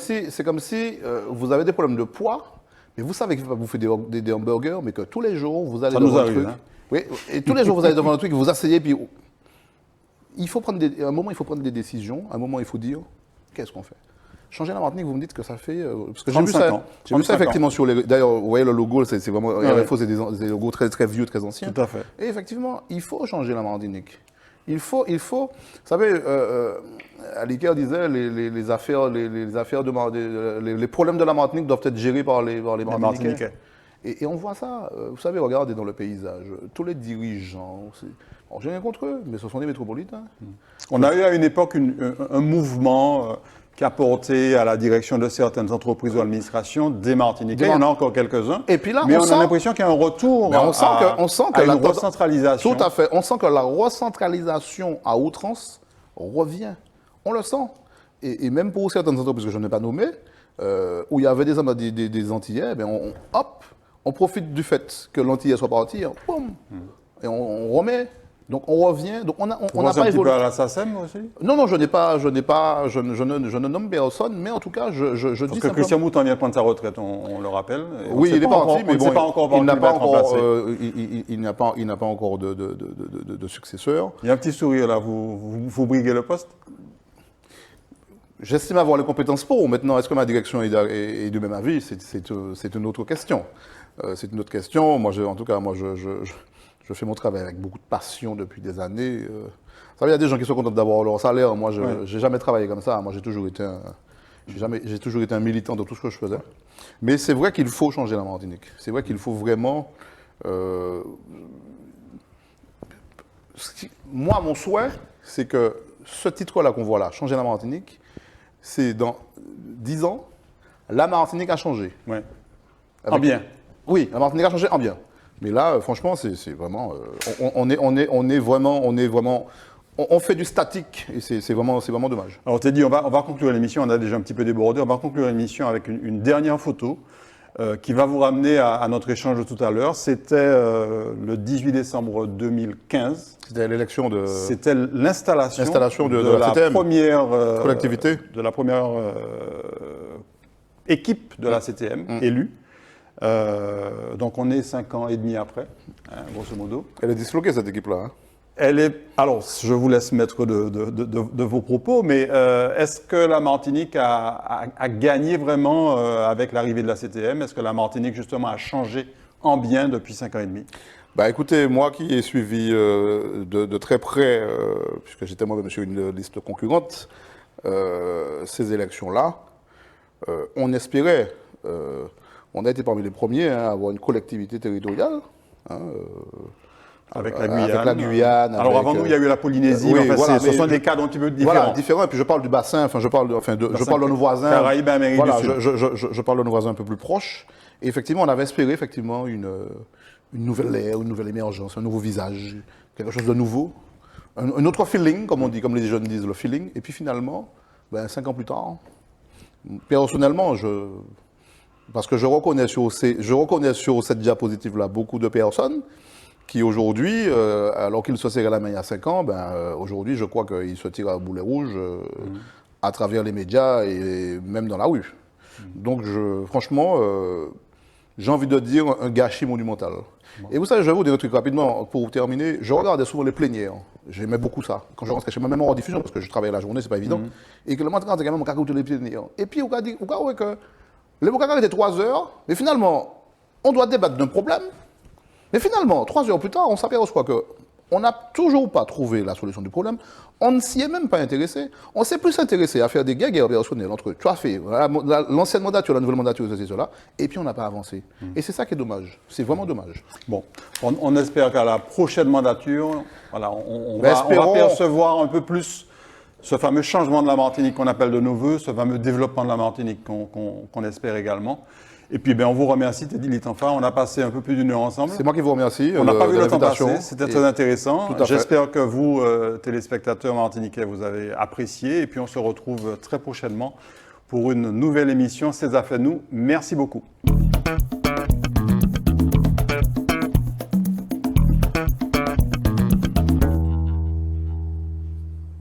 si vous avez des problèmes de poids, mais vous savez que vous bouffer des hamburgers, mais que tous les jours vous allez devant un truc. Oui, et tous les jours vous allez devant un truc, vous asseyez, puis il faut prendre à un moment il faut prendre des décisions, à un moment il faut dire qu'est-ce qu'on fait. Changer la Martinique, vous me dites que ça fait... parce que j'ai vu ça effectivement sur les... D'ailleurs, vous voyez, le logo, c'est vraiment... c'est des logos très, très vieux, très anciens. Tout à fait. Et effectivement, il faut changer la Martinique. Il faut... Vous savez, Aliker disait, les problèmes de la Martinique doivent être gérés par les Martiniquais. Et on voit ça. Vous savez, regardez dans le paysage, tous les dirigeants... Bon, j'ai rien contre eux, mais ce sont des métropolitains. On a eu à une époque un mouvement... qui a porté à la direction de certaines entreprises ou administrations des Martiniquais. Il y en a encore quelques-uns. Et puis là, mais on a l'impression qu'il y a un retour à une recentralisation. Tout à fait. On sent que la recentralisation à outrance revient. On le sent. Et même pour certaines entreprises que je n'ai pas nommées, où il y avait des Antillais, on profite du fait que l'Antillais soit parti, boum, et on remet. Donc on revient, donc on n'a pas évolué. Un petit peu à la SACEM aussi? Non, je ne nomme personne, mais en tout cas, je dis simplement... Parce que Christian Mouton vient de prendre sa retraite, on le rappelle. Oui, il est parti, mais bon, il n'a pas encore de successeur. Il y a un petit sourire là, vous briguez le poste? J'estime avoir les compétences pour. Maintenant, est-ce que ma direction est du même avis? C'est une autre question. C'est une autre question. Moi, je fais mon travail avec beaucoup de passion depuis des années. Vous savez, il y a des gens qui sont contents d'avoir leur salaire. Moi, je n'ai jamais travaillé comme ça. Moi, j'ai toujours été un militant de tout ce que je faisais. Mais c'est vrai qu'il faut changer la Martinique. C'est vrai qu'il faut vraiment... Moi, mon souhait, c'est que ce titre-là qu'on voit là, changer la Martinique, c'est dans 10 ans, la Martinique a changé. Ouais. En bien. Oui, la Martinique a changé en bien. Mais là, franchement, c'est vraiment... On fait du statique et c'est vraiment dommage. Alors, Teddy, on va conclure l'émission. On a déjà un petit peu débordé. On va conclure l'émission avec une dernière photo qui va vous ramener à notre échange de tout à l'heure. C'était le 18 décembre 2015. C'était l'élection de... C'était l'installation de la CTM, première... collectivité. De la première équipe de la CTM élue. Donc on est 5 ans et demi après, grosso modo. Elle est disloquée cette équipe-là. Alors, je vous laisse mettre de vos propos, mais est-ce que la Martinique a gagné vraiment avec l'arrivée de la CTM? Est-ce que la Martinique justement a changé en bien depuis 5 ans et demi? Bah écoutez, moi qui ai suivi de très près, puisque j'étais moi-même sur une liste concurrente, ces élections-là, on espérait... on a été parmi les premiers à avoir une collectivité territoriale. Avec la Guyane. Alors avant nous, il y a eu la Polynésie. Ce sont des cas un petit peu différents. Voilà, différents. Et puis je parle du bassin. Je parle de nos voisins. Caraïbes, Amérique du Sud. Je parle de nos voisins un peu plus proches. Et effectivement, on avait espéré effectivement une nouvelle ère, une nouvelle émergence, un nouveau visage, quelque chose de nouveau, un autre feeling, comme on dit, comme les jeunes disent, le feeling. Et puis finalement, 5 ans plus tard, personnellement, parce que je reconnais sur cette diapositive-là beaucoup de personnes qui aujourd'hui, alors qu'ils se serraient la main il y a 5 ans, aujourd'hui, je crois qu'ils se tirent à boulet rouge à travers les médias et même dans la rue. Donc, franchement, j'ai envie de dire un gâchis monumental. Et vous savez, je vais vous dire un truc rapidement pour terminer. Je regardais souvent les plénières. J'aimais beaucoup ça. Quand je rentrais chez moi, même en diffusion, parce que je travaillais la journée, c'est pas évident. Et que le matin, quand même, on écouter les plénières. Et puis, on a dit que les Bokaka étaient 3 heures, mais finalement, on doit débattre d'un problème. Mais finalement, 3 heures plus tard, on s'aperçoit qu'on n'a toujours pas trouvé la solution du problème. On ne s'y est même pas intéressé. On s'est plus intéressé à faire des guerres opérationnelles entre tu as fait l'ancienne mandature, la nouvelle mandature, ceci, cela, et puis on n'a pas avancé. Et c'est ça qui est dommage. C'est vraiment dommage. Bon, on espère qu'à la prochaine mandature, voilà, on va percevoir un peu plus ce fameux changement de la Martinique qu'on appelle de nos voeux, ce fameux développement de la Martinique qu'on espère également. Et puis, on vous remercie, Teddy Litanfa. On a passé un peu plus d'1 heure ensemble. C'est moi qui vous remercie. On n'a pas vu le temps passer. C'était très intéressant. J'espère que vous, téléspectateurs martiniquais, vous avez apprécié. Et puis, on se retrouve très prochainement pour une nouvelle émission C'est Affaires Nous. Merci beaucoup.